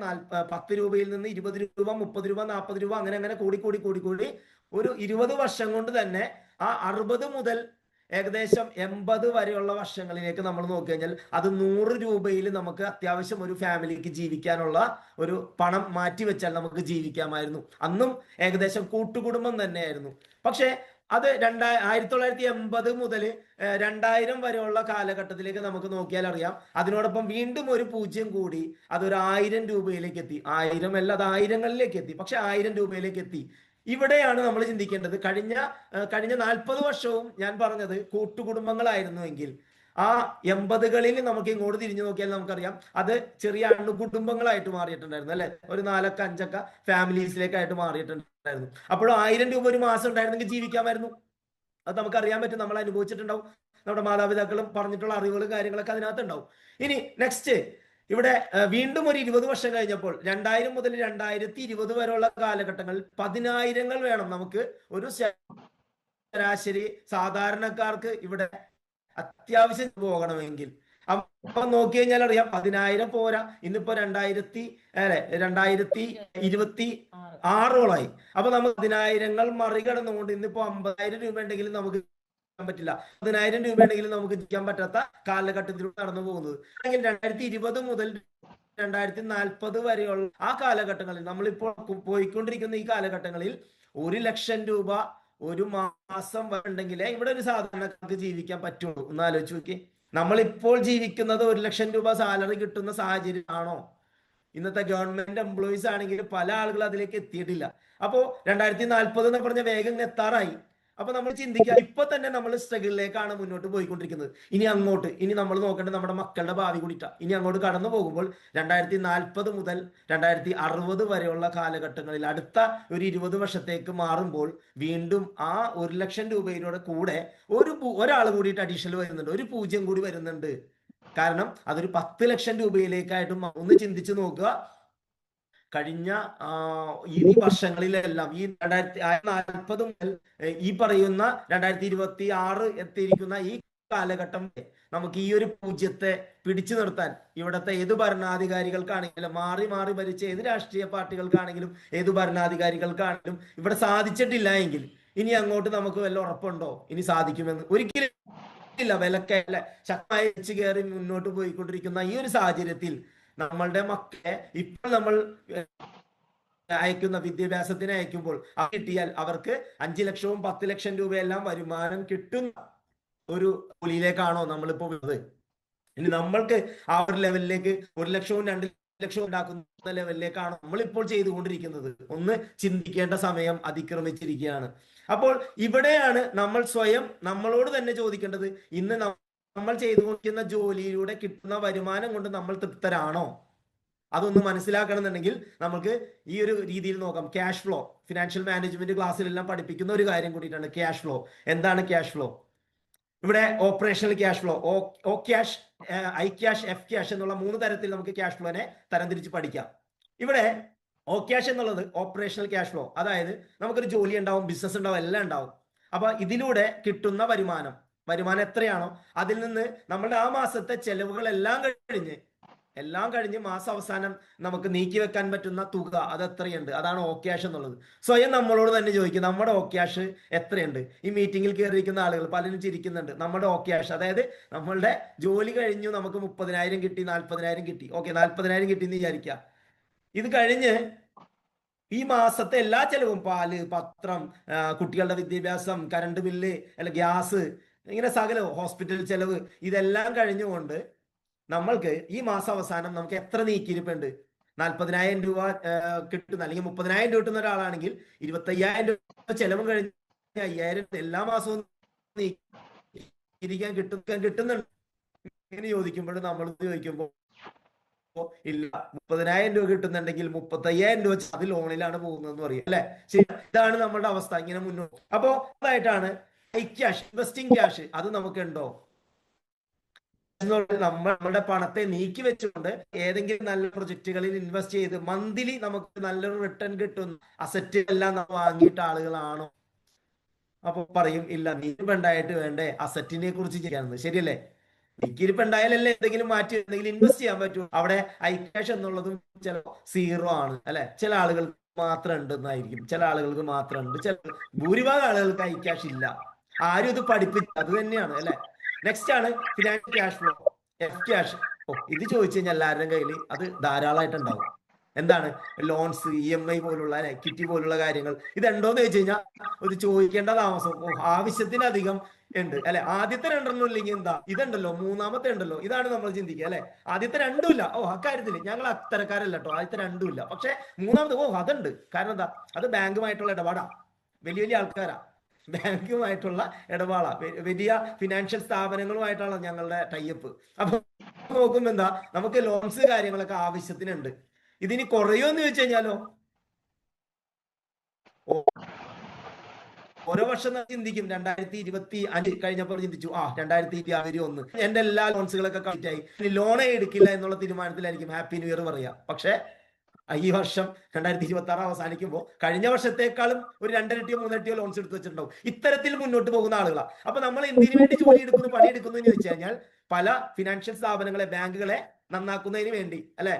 10 രൂപയിൽ നിന്ന് 20 രൂപ, 30 രൂപ, 40 രൂപ, അങ്ങനെ അങ്ങനെ കൂടി കൂടി കൂടി കൂടി ഒരു 20 വർഷം കൊണ്ട് തന്നെ ആ 60 മുതൽ ഏകദേശം 80 വരെയുള്ള വർഷങ്ങളിലേക്ക് നമ്മൾ നോക്കി കഴിഞ്ഞാൽ അത് 100 രൂപയിൽ നമുക്ക് അത്യാവശ്യം ഒരു ഫാമിലിക്ക് ജീവിക്കാനുള്ള ഒരു പണം മാറ്റി വെച്ചാൽ നമുക്ക് ജീവിക്കാമായിരുന്നു. അന്നും ഏകദേശം കൂട്ടുകുടുംബം തന്നെയായിരുന്നു. പക്ഷേ അത് 1980 മുതൽ 2000 വരെയുള്ള കാലഘട്ടത്തിലേക്ക് നമുക്ക് നോക്കിയാൽ അറിയാം, അതിനോടൊപ്പം വീണ്ടും ഒരു 0 കൂടി അതൊരു 1000 രൂപയിലേക്ക് എത്തി. 1000 അല്ല, അത് ആയിരങ്ങളിലേക്ക് എത്തി. പക്ഷെ 1000 രൂപയിലേക്ക് എത്തി. ഇവിടെയാണ് നമ്മൾ ചിന്തിക്കേണ്ടത്. കഴിഞ്ഞ 40 വർഷവും ഞാൻ പറഞ്ഞത് കൂട്ടുകുടുംബങ്ങളായിരുന്നുവെങ്കിൽ ആ 80-കളിൽ നമുക്ക് ഇങ്ങോട്ട് തിരിഞ്ഞു നോക്കിയാൽ നമുക്കറിയാം അത് ചെറിയ അണുകുടുംബങ്ങളായിട്ട് മാറിയിട്ടുണ്ടായിരുന്നു അല്ലെ, ഒരു 4-5 ഫാമിലീസിലേക്കായിട്ട് മാറിയിട്ടുണ്ടായിരുന്നു. അപ്പോഴും 1000 രൂപ ഒരു മാസം ഉണ്ടായിരുന്നെങ്കിൽ ജീവിക്കാമായിരുന്നു. അത് നമുക്ക് അറിയാൻ പറ്റും, നമ്മൾ അനുഭവിച്ചിട്ടുണ്ടാവും, നമ്മുടെ മാതാപിതാക്കളും പറഞ്ഞിട്ടുള്ള അറിവുകളും കാര്യങ്ങളൊക്കെ അതിനകത്ത് ഉണ്ടാവും. ഇനി നെക്സ്റ്റ് ഇവിടെ വീണ്ടും ഒരു 20 വർഷം കഴിഞ്ഞപ്പോൾ 2000 മുതൽ 2020 വരെയുള്ള കാലഘട്ടങ്ങളിൽ 10,000 വേണം നമുക്ക് ഒരു ശരാശരി സാധാരണക്കാർക്ക് ഇവിടെ അത്യാവശ്യം പോകണമെങ്കിൽ. അപ്പൊ നോക്കി കഴിഞ്ഞാൽ അറിയാം 10,000 പോരാ, ഇന്നിപ്പോ 2026 അപ്പൊ നമുക്ക് 10,000 മറികടന്നുകൊണ്ട് ഇന്നിപ്പോ 50,000 രൂപ ഉണ്ടെങ്കിലും നമുക്ക് പറ്റില്ല, 10,000 രൂപ ഉണ്ടെങ്കിലും നമുക്ക് ജീവിക്കാൻ പറ്റാത്ത കാലഘട്ടത്തിലൂടെ നടന്നു പോകുന്നത്. അല്ലെങ്കിൽ 2020 മുതൽ 2040 വരെയുള്ള ആ കാലഘട്ടങ്ങളിൽ, നമ്മളിപ്പോൾ പോയിക്കൊണ്ടിരിക്കുന്ന ഈ കാലഘട്ടങ്ങളിൽ 1,00,000 രൂപ ഒരു മാസം ഉണ്ടെങ്കിലേ ഇവിടെ ഒരു സാധാരണക്കാർക്ക് ജീവിക്കാൻ പറ്റുള്ളൂ. ഒന്ന് ആലോചിച്ച് നോക്കി, നമ്മളിപ്പോൾ ജീവിക്കുന്നത് 1,00,000 രൂപ സാലറി കിട്ടുന്ന സാഹചര്യമാണോ? ഇന്നത്തെ ഗവൺമെന്റ് എംപ്ലോയീസ് ആണെങ്കിൽ പല ആളുകളും അതിലേക്ക് എത്തിയിട്ടില്ല. അപ്പോ 2040 എന്ന് പറഞ്ഞ വേഗം എത്താറായി. അപ്പൊ നമ്മൾ ചിന്തിക്കുക, ഇപ്പൊ തന്നെ നമ്മൾ സ്ട്രഗിളിലേക്കാണ് മുന്നോട്ട് പോയിക്കൊണ്ടിരിക്കുന്നത്. ഇനി നമ്മൾ നോക്കേണ്ടത് നമ്മുടെ മക്കളുടെ ഭാവി കൂടിയിട്ടാ. ഇനി അങ്ങോട്ട് കടന്നു പോകുമ്പോൾ 2040 മുതൽ 2060 വരെയുള്ള കാലഘട്ടങ്ങളിൽ അടുത്ത ഒരു 20 വർഷത്തേക്ക് മാറുമ്പോൾ വീണ്ടും ആ 1,00,000 രൂപയിലൂടെ കൂടെ ഒരാൾ കൂടിയിട്ട് അഡീഷണൽ വരുന്നുണ്ട്, ഒരു 0 കൂടി വരുന്നുണ്ട്. കാരണം അതൊരു 10 ലക്ഷം രൂപയിലേക്കായിട്ടും ഒന്ന് ചിന്തിച്ചു നോക്കുക. കഴിഞ്ഞ ഈ വർഷങ്ങളിലെല്ലാം ഈ 2040 മുതൽ ഈ പറയുന്ന 2026 എത്തിയിരിക്കുന്ന ഈ കാലഘട്ടം നമുക്ക് ഈ ഒരു 0-ത്തെ പിടിച്ചു നിർത്താൻ ഇവിടുത്തെ ഏത് ഭരണാധികാരികൾക്കാണെങ്കിലും, മാറി മാറി ഭരിച്ച ഏത് രാഷ്ട്രീയ പാർട്ടികൾക്കാണെങ്കിലും ഏത് ഭരണാധികാരികൾക്കാണെങ്കിലും ഇവിടെ സാധിച്ചിട്ടില്ല എങ്കിൽ ഇനി അങ്ങോട്ട് നമുക്ക് വല്ല ഉറപ്പുണ്ടോ ഇനി സാധിക്കുമെന്ന്? ഒരിക്കലും ഇല്ല. വിലക്കയല്ല ശക്തമായി വെച്ച് കയറി മുന്നോട്ട് പോയിക്കൊണ്ടിരിക്കുന്ന ഈ ഒരു സാഹചര്യത്തിൽ നമ്മളുടെ മക്കളെ ഇപ്പോൾ നമ്മൾ അയക്കുന്ന വിദ്യാഭ്യാസത്തിന് അയക്കുമ്പോൾ കിട്ടിയാൽ അവർക്ക് 5 ലക്ഷവും 10 ലക്ഷം രൂപയെല്ലാം വരുമാനം കിട്ടുന്ന ഒരു ജോലിയിലേക്കാണോ നമ്മളിപ്പോ വരുന്നത്? ഇനി നമ്മൾക്ക് ആ ഒരു ലെവലിലേക്ക് 1,00,000 2 ലക്ഷവും ഉണ്ടാക്കുന്ന ലെവലിലേക്കാണ് നമ്മളിപ്പോൾ ചെയ്തുകൊണ്ടിരിക്കുന്നത്? ഒന്ന് ചിന്തിക്കേണ്ട സമയം അതിക്രമിച്ചിരിക്കുകയാണ്. അപ്പോൾ ഇവിടെയാണ് നമ്മൾ സ്വയം നമ്മളോട് തന്നെ ചോദിക്കേണ്ടത്, ഇന്ന് നമ്മൾ ചെയ്തുകൊണ്ടിരിക്കുന്ന ജോലിയിലൂടെ കിട്ടുന്ന വരുമാനം കൊണ്ട് നമ്മൾ തൃപ്തരാണോ? അതൊന്ന് മനസ്സിലാക്കണമെന്നുണ്ടെങ്കിൽ നമുക്ക് ഈ ഒരു രീതിയിൽ നോക്കാം. ക്യാഷ് ഫ്ലോ, ഫിനാൻഷ്യൽ മാനേജ്മെന്റ് ക്ലാസ്സിലെല്ലാം പഠിപ്പിക്കുന്ന ഒരു കാര്യം കൂടിയിട്ടാണ് ക്യാഷ് ഫ്ലോ. എന്താണ് ക്യാഷ് ഫ്ലോ? ഇവിടെ operational cash flow, O cash, I cash, F cash എന്നുള്ള 3 തരത്തിൽ നമുക്ക് ക്യാഷ് ഫ്ലോനെ തരംതിരിച്ച് പഠിക്കാം. ഇവിടെ ഒ ക്യാഷ് എന്നുള്ളത് ഓപ്പറേഷണൽ ക്യാഷ് ഫ്ലോ, അതായത് നമുക്കൊരു ജോലി ഉണ്ടാവും, ബിസിനസ് ഉണ്ടാവും, എല്ലാം ഉണ്ടാവും. അപ്പൊ ഇതിലൂടെ കിട്ടുന്ന വരുമാനം എത്രയാണോ അതിൽ നിന്ന് നമ്മളുടെ ആ മാസത്തെ ചെലവുകൾ എല്ലാം കഴിഞ്ഞ് മാസം അവസാനം നമുക്ക് നീക്കി വെക്കാൻ പറ്റുന്ന തുക അത് എത്രയുണ്ട്, അതാണ് ഒ ക്യാഷ് എന്നുള്ളത്. സ്വയം നമ്മളോട് തന്നെ ചോദിക്കും, നമ്മുടെ ഒ ക്യാഷ് എത്രയുണ്ട്? ഈ മീറ്റിംഗിൽ കയറിയിരിക്കുന്ന ആളുകൾ പലരും ചിരിക്കുന്നുണ്ട്. നമ്മുടെ ഒ ക്യാഷ്, അതായത് നമ്മളുടെ ജോലി കഴിഞ്ഞു, നമുക്ക് 30,000 കിട്ടി, 40,000 കിട്ടി, ഓക്കെ 40,000 കിട്ടി എന്ന് വിചാരിക്കുക. ഇത് കഴിഞ്ഞ് ഈ മാസത്തെ എല്ലാ ചെലവും, പാല്, പത്രം, കുട്ടികളുടെ വിദ്യാഭ്യാസം, കറണ്ട് ബില്ല്, അല്ല ഗ്യാസ്, ഇങ്ങനെ സകല ഹോസ്പിറ്റൽ ചെലവ് ഇതെല്ലാം കഴിഞ്ഞുകൊണ്ട് നമ്മൾക്ക് ഈ മാസം അവസാനം നമുക്ക് എത്ര നീക്കിയിരിപ്പുണ്ട്? 40,000 രൂപ കിട്ടുന്ന അല്ലെങ്കിൽ 30,000 രൂപ കിട്ടുന്ന ഒരാളാണെങ്കിൽ 25,000 രൂപ ചെലവും കഴിഞ്ഞ് 5,000 എല്ലാ മാസവും നീക്കിയിരിക്കാൻ കിട്ടുന്നുണ്ട്. ഇങ്ങനെ ചോദിക്കുമ്പോൾ നമ്മൾ ചോദിക്കുമ്പോൾ ഇല്ല, 30,000 രൂപ കിട്ടുന്നുണ്ടെങ്കിൽ 35,000 രൂപ അത് ലോണിലാണ് പോകുന്നതെന്ന് പറയും അല്ലെ? ശരി, ഇതാണ് നമ്മുടെ അവസ്ഥ ഇങ്ങനെ മുന്നോട്ട്. അപ്പോ അതായിട്ടാണ് ക്യാഷ്, ഇൻവെസ്റ്റിംഗ് ക്യാഷ്, അത് നമുക്കുണ്ടോ? നമ്മുടെ പണത്തെ നീക്കി വെച്ചുകൊണ്ട് ഏതെങ്കിലും നല്ല പ്രൊജക്ടുകളിൽ ഇൻവെസ്റ്റ് ചെയ്ത് മന്ത്ലി നമുക്ക് നല്ലൊരു റിട്ടേൺ കിട്ടുന്ന അസറ്റ് എല്ലാം നമ്മൾ വാങ്ങിയിട്ട ആളുകളാണോ? അപ്പൊ പറയും ഇല്ല, നീക്കിരിപ്പുണ്ടായിട്ട് വേണ്ടേ അസറ്റിനെ കുറിച്ച് ചെയ്യാമെന്ന്. ശരിയല്ലേ? നീക്കിരിപ്പുണ്ടായാലല്ലേ എന്തെങ്കിലും മാറ്റി എന്തെങ്കിലും ഇൻവെസ്റ്റ് ചെയ്യാൻ പറ്റൂ. അവിടെ ഐക്യാഷ് എന്നുള്ളതും ചില സീറോ ആണ് അല്ലെ? ചില ആളുകൾക്ക് മാത്രം ഉണ്ടെന്നായിരിക്കും, ചില ആളുകൾക്ക് മാത്രം ഉണ്ട്, ചില ഭൂരിഭാഗം ആളുകൾക്ക് ഐക്യാഷ് ഇല്ല. ആരും ഇത് പഠിപ്പിച്ച അത് തന്നെയാണ് അല്ലെ? നെക്സ്റ്റ് ആണ് financial cash flow, F cash. ഇത് ചോദിച്ചു കഴിഞ്ഞാൽ എല്ലാവരുടെയും കയ്യിൽ അത് ധാരാളമായിട്ടുണ്ടാവും. എന്താണ്? ലോൺസ്, EMI പോലുള്ള എക്വിറ്റി പോലുള്ള കാര്യങ്ങൾ ഇതുണ്ടോന്ന് ചോദിച്ചു കഴിഞ്ഞാൽ ഒരു ചോദിക്കേണ്ട താമസം. ആവശ്യത്തിനധികം ഉണ്ട് അല്ലെ? ആദ്യത്തെ രണ്ടെണ്ണം ഇല്ലെങ്കിൽ എന്താ, ഇതുണ്ടല്ലോ മൂന്നാമത്തെ ഉണ്ടല്ലോ, ഇതാണ് നമ്മൾ ചിന്തിക്കുക അല്ലെ? ആദ്യത്തെ രണ്ടും ഇല്ല, അക്കാര്യത്തിൽ ഞങ്ങൾ അത്തരക്കാരല്ല കേട്ടോ, ആദ്യത്തെ രണ്ടും ഇല്ല. പക്ഷെ മൂന്നാമത് അതുണ്ട്. കാരണം എന്താ? അത് ബാങ്കുമായിട്ടുള്ള ഇടപാടാ, വലിയ വലിയ ആൾക്കാരാ, ബാങ്കുമായിട്ടുള്ള ഇടപാടാ, വലിയ ഫിനാൻഷ്യൽ സ്ഥാപനങ്ങളുമായിട്ടാണ് ഞങ്ങളുടെ ടൈപ്പ്. അപ്പൊ നോക്കുമ്പോ എന്താ, നമുക്ക് ലോൺസ് കാര്യങ്ങളൊക്കെ ആവശ്യത്തിനുണ്ട്. ഇതിനി കുറയോന്ന് ചോദിച്ചു കഴിഞ്ഞാലോ, ഓരോ വർഷം ചിന്തിക്കും. 2025 കഴിഞ്ഞപ്പോൾ ചിന്തിച്ചു 2021 എന്റെ എല്ലാ ലോൺസുകളൊക്കെ കംപ്ലീറ്റ് ആയി, ലോണേ എടുക്കില്ല എന്നുള്ള തീരുമാനത്തിലായിരിക്കും ഹാപ്പി ന്യൂ ഇയർ പറയാ. പക്ഷെ ഈ വർഷം 2026 അവസാനിക്കുമ്പോൾ കഴിഞ്ഞ വർഷത്തെക്കാളും ഒരു 2 ഇരട്ടിയോ 3 ഇരട്ടിയോ ലോൺസ് എടുത്ത് വെച്ചിട്ടുണ്ടാവും. ഇത്തരത്തിൽ മുന്നോട്ട് പോകുന്ന ആളുകളാണ്. അപ്പൊ നമ്മൾ എന്തിനു വേണ്ടി ജോലി എടുക്കുന്നു, പണിയെടുക്കുന്നു എന്ന് ചോദിച്ചു കഴിഞ്ഞാൽ പല ഫിനാൻഷ്യൽ സ്ഥാപനങ്ങളെ, ബാങ്കുകളെ നന്നാക്കുന്നതിന് വേണ്ടി അല്ലെ?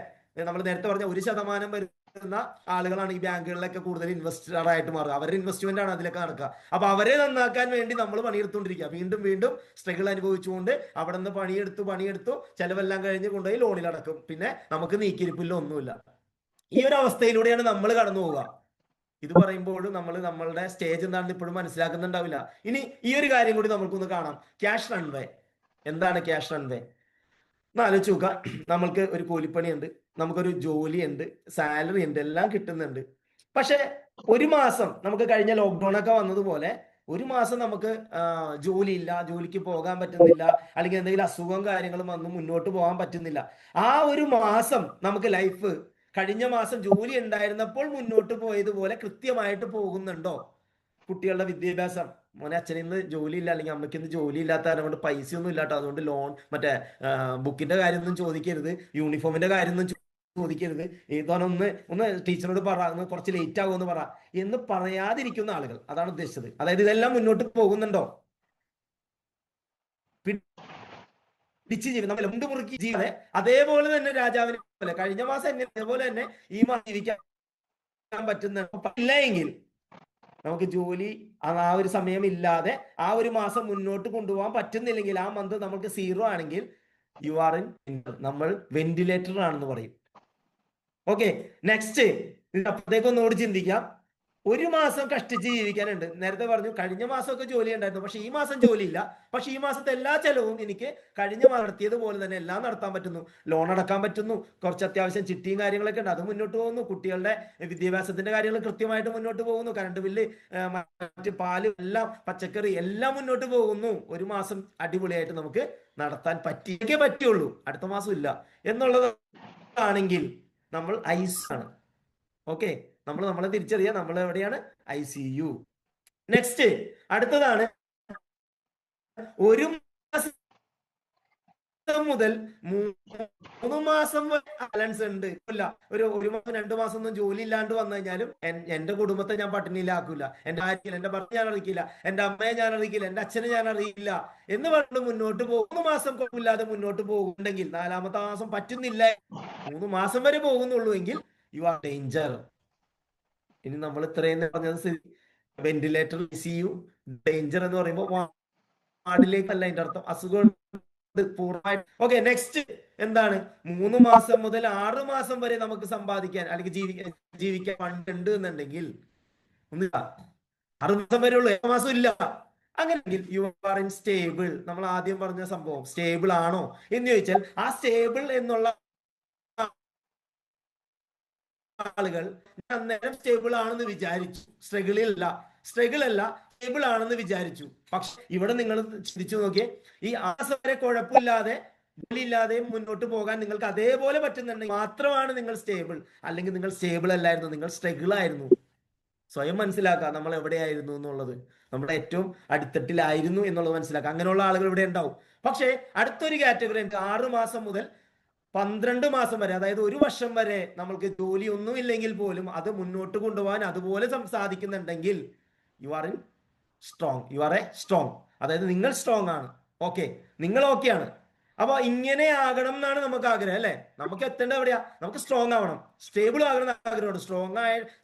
നമ്മൾ നേരത്തെ പറഞ്ഞ 1% വരുന്ന ആളുകളാണ് ഈ ബാങ്കുകളിലൊക്കെ കൂടുതൽ ഇൻവെസ്റ്റർ ആയിട്ട് മാറുക. അവരുടെ ഇൻവെസ്റ്റ്മെന്റ് ആണ് അതിലൊക്കെ നടക്കുക. അപ്പൊ അവരെ നന്നാക്കാൻ വേണ്ടി നമ്മൾ പണിയെടുത്തുകൊണ്ടിരിക്കുക, വീണ്ടും വീണ്ടും സ്ട്രഗിൾ അനുഭവിച്ചുകൊണ്ട് അവിടെ നിന്ന് പണിയെടുത്തു ചെലവെല്ലാം കഴിഞ്ഞ് കൊണ്ടുപോയി ലോണിലടക്കും. പിന്നെ നമുക്ക് നീക്കിയിരിപ്പില്ല, ഒന്നുമില്ല. ഈ ഒരു അവസ്ഥയിലൂടെയാണ് നമ്മൾ കടന്നു പോവുക. ഇത് പറയുമ്പോഴും നമ്മൾ നമ്മളുടെ സ്റ്റേജ് എന്താണെന്ന് ഇപ്പോഴും മനസ്സിലാക്കുന്നുണ്ടാവില്ല. ഇനി ഈ ഒരു കാര്യം കൂടി നമുക്കൊന്ന് കാണാം. Cash runway. എന്താണ് ക്യാഷ് റൺവേ? ആലോചിച്ച് നോക്കുക. നമ്മൾക്ക് ഒരു കൂലിപ്പണിയുണ്ട്, നമുക്കൊരു ജോലിയുണ്ട്, സാലറി ഉണ്ട്, എല്ലാം കിട്ടുന്നുണ്ട്. പക്ഷെ ഒരു മാസം നമുക്ക് കഴിഞ്ഞ ലോക്ക്ഡൌൺ ഒക്കെ വന്നതുപോലെ ഒരു മാസം നമുക്ക് ജോലിയില്ല, ജോലിക്ക് പോകാൻ പറ്റുന്നില്ല, അല്ലെങ്കിൽ എന്തെങ്കിലും അസുഖവും കാര്യങ്ങളും വന്ന് മുന്നോട്ട് പോകാൻ പറ്റുന്നില്ല. ആ ഒരു മാസം നമുക്ക് ലൈഫ് കഴിഞ്ഞ മാസം ജോലി ഉണ്ടായിരുന്നപ്പോൾ മുന്നോട്ട് പോയതുപോലെ കൃത്യമായിട്ട് പോകുന്നുണ്ടോ? കുട്ടികളുടെ വിദ്യാഭ്യാസം, മോനെ അച്ഛന് ഇന്ന് ജോലി ഇല്ല, അല്ലെങ്കിൽ അമ്മയ്ക്ക് ഇന്ന് ജോലി ഇല്ലാത്ത കാരണം കൊണ്ട് പൈസ ഒന്നും ഇല്ലാട്ടോ, അതുകൊണ്ട് ലോൺ മറ്റേ ബുക്കിന്റെ കാര്യമൊന്നും ചോദിക്കരുത്, യൂണിഫോമിന്റെ കാര്യമൊന്നും ചോദിക്കരുത്, ഒന്ന് ടീച്ചറോട് പറ, ഒന്ന് കുറച്ച് ലേറ്റ് ആകുമെന്ന് പറ എന്ന് പറയാതിരിക്കുന്ന ആളുകൾ, അതാണ് ഉദ്ദേശിച്ചത്. അതായത് ഇതെല്ലാം മുന്നോട്ട് പോകുന്നുണ്ടോ? പിടിച്ച് ജീവിതം നമ്മൾ രണ്ട് മുറുക്കി ജീവിതം അതേപോലെ തന്നെ രാജാവിനെ പോലെ കഴിഞ്ഞ മാസം എങ്ങനെ അതേപോലെ തന്നെ ഈ മാസം ജീവിക്കാൻ പറ്റുന്നില്ല എങ്കിൽ, നമുക്ക് ജോലി ആ ഒരു സമയം ഇല്ലാതെ ആ ഒരു മാസം മുന്നോട്ട് കൊണ്ടുപോകാൻ പറ്റുന്നില്ലെങ്കിൽ, ആ മന്ത് നമുക്ക് സീറോ ആണെങ്കിൽ യു ആർ ഇൻ, നമ്മൾ വെന്റിലേറ്റർ ആണെന്ന് പറയും. ഓക്കെ, നെക്സ്റ്റ് അപ്പുറത്തേക്ക് ഒന്നുകൂടി ചിന്തിക്കാം. ഒരു മാസം കഷ്ടിച്ച് ജീവിക്കാനുണ്ട്. നേരത്തെ പറഞ്ഞു കഴിഞ്ഞ മാസമൊക്കെ ജോലി ഉണ്ടായിരുന്നു, പക്ഷെ ഈ മാസം ജോലിയില്ല. പക്ഷെ ഈ മാസത്തെ എല്ലാ ചെലവും എനിക്ക് കഴിഞ്ഞ മാസം നടത്തിയതുപോലെ തന്നെ എല്ലാം നടത്താൻ പറ്റുന്നു, ലോൺ അടക്കാൻ പറ്റുന്നു, കുറച്ച് അത്യാവശ്യം ചിട്ടിയും കാര്യങ്ങളൊക്കെ ഉണ്ട്, അത് മുന്നോട്ട് പോകുന്നു, കുട്ടികളുടെ വിദ്യാഭ്യാസത്തിന്റെ കാര്യങ്ങൾ കൃത്യമായിട്ട് മുന്നോട്ട് പോകുന്നു, കറണ്ട് ബില്ല്, മറ്റ് പാല്, എല്ലാം പച്ചക്കറി എല്ലാം മുന്നോട്ട് പോകുന്നു. ഒരു മാസം അടിപൊളിയായിട്ട് നമുക്ക് നടത്താൻ പറ്റിയേ പറ്റുള്ളൂ, അടുത്ത മാസം ഇല്ല എന്നുള്ളതാണെങ്കിൽ നമ്മൾ ഐസ് ആണ്. ഓക്കെ, നമ്മളെ തിരിച്ചറിയാം, നമ്മൾ എവിടെയാണ്? ICU. നെക്സ്റ്റ് അടുത്തതാണ് ഒരു മാസം മുതൽ 3 മാസം ബാലൻസ് ഉണ്ട്. ഇല്ല, ഒരു മാസം 2 മാസം ഒന്നും ജോലി ഇല്ലാണ്ട് വന്നു കഴിഞ്ഞാലും എന്റെ കുടുംബത്തെ ഞാൻ പട്ടിണിയിലാക്കൂല, എന്റെ ഭാര്യ, എന്റെ ഭർത്താവ് ഞാൻ അറിയിക്കില്ല, എന്റെ അമ്മയെ ഞാൻ അറിയിക്കില്ല, എന്റെ അച്ഛനെ ഞാൻ അറിയില്ല എന്ന് പറഞ്ഞ് മുന്നോട്ട് പോകും. 3 മാസം കുഴപ്പമില്ലാതെ മുന്നോട്ട് പോകുന്നുണ്ടെങ്കിൽ, 4-ാമത്തെ മാസം പറ്റുന്നില്ല, 3 മാസം വരെ പോകുന്നുള്ളൂ എങ്കിൽ യു ആർ ഡേഞ്ചർ. ഇനി നമ്മൾ ഇത്രയും പറഞ്ഞത് വെന്റിലേറ്റർ, ICU, ഡേഞ്ചർ എന്ന് പറയുമ്പോൾ വാർഡിലേക്കല്ല അതിന്റെ അർത്ഥം, അസുഖം പൂർണ്ണമായിട്ട്. ഓക്കെ, നെക്സ്റ്റ് എന്താണ്? 3 മാസം മുതൽ 6 മാസം വരെ നമുക്ക് സമ്പാദിക്കാൻ അല്ലെങ്കിൽ ജീവിക്കാൻ ഫണ്ട് ഉണ്ട് എന്നുണ്ടെങ്കിൽ 6 മാസം വരെ ഉള്ളൂ, 7 മാസം ഇല്ല. അങ്ങനെയെങ്കിൽ യു ആർ ഇൻ സ്റ്റേബിൾ. നമ്മൾ ആദ്യം പറഞ്ഞ സംഭവം സ്റ്റേബിൾ ആണോ എന്ന് ചോദിച്ചാൽ, ആ സ്റ്റേബിൾ എന്നുള്ള ആളുകൾ അന്നേരം സ്റ്റേബിൾ ആണെന്ന് വിചാരിച്ചു. സ്ട്രഗിൾ അല്ല, സ്റ്റേബിൾ ആണെന്ന് വിചാരിച്ചു. പക്ഷെ ഇവിടെ നിങ്ങൾ ചിന്തിച്ചു നോക്കിയേ, ഈ ആസം വരെ കുഴപ്പമില്ലാതെ ജോലിയില്ലാതെ മുന്നോട്ട് പോകാൻ നിങ്ങൾക്ക് അതേപോലെ പറ്റുന്നുണ്ടെങ്കിൽ മാത്രമാണ് നിങ്ങൾ സ്റ്റേബിൾ. അല്ലെങ്കിൽ നിങ്ങൾ സ്റ്റേബിൾ അല്ലായിരുന്നു, നിങ്ങൾ സ്ട്രഗിൾ ആയിരുന്നു. സ്വയം മനസ്സിലാക്കുക നമ്മൾ എവിടെയായിരുന്നു എന്നുള്ളത്, നമ്മുടെ ഏറ്റവും അടിത്തട്ടിലായിരുന്നു എന്നുള്ളത് മനസ്സിലാക്കുക. അങ്ങനെയുള്ള ആളുകൾ ഇവിടെ ഉണ്ടാവും. പക്ഷേ അടുത്തൊരു കാറ്റഗറി ഉണ്ട്, 6 മാസം മുതൽ 12 മാസം വരെ, അതായത് 1 വർഷം വരെ നമ്മൾക്ക് ജോലി ഒന്നും ഇല്ലെങ്കിൽ പോലും അത് മുന്നോട്ട് കൊണ്ടുപോകാൻ അതുപോലെ സാധിക്കുന്നുണ്ടെങ്കിൽ you are in strong. You are a strong. അതായത് നിങ്ങൾ സ്ട്രോങ് ആണ്. ഓക്കെ, നിങ്ങൾ ഓക്കെ ആണ്. അപ്പൊ ഇങ്ങനെ ആകണം എന്നാണ് നമുക്ക് ആഗ്രഹം, അല്ലെ? നമുക്ക് എത്തേണ്ടത് എവിടെയാ? നമുക്ക് സ്ട്രോങ് ആവണം, സ്റ്റേബിൾ ആകണം ആഗ്രഹമുണ്ട്.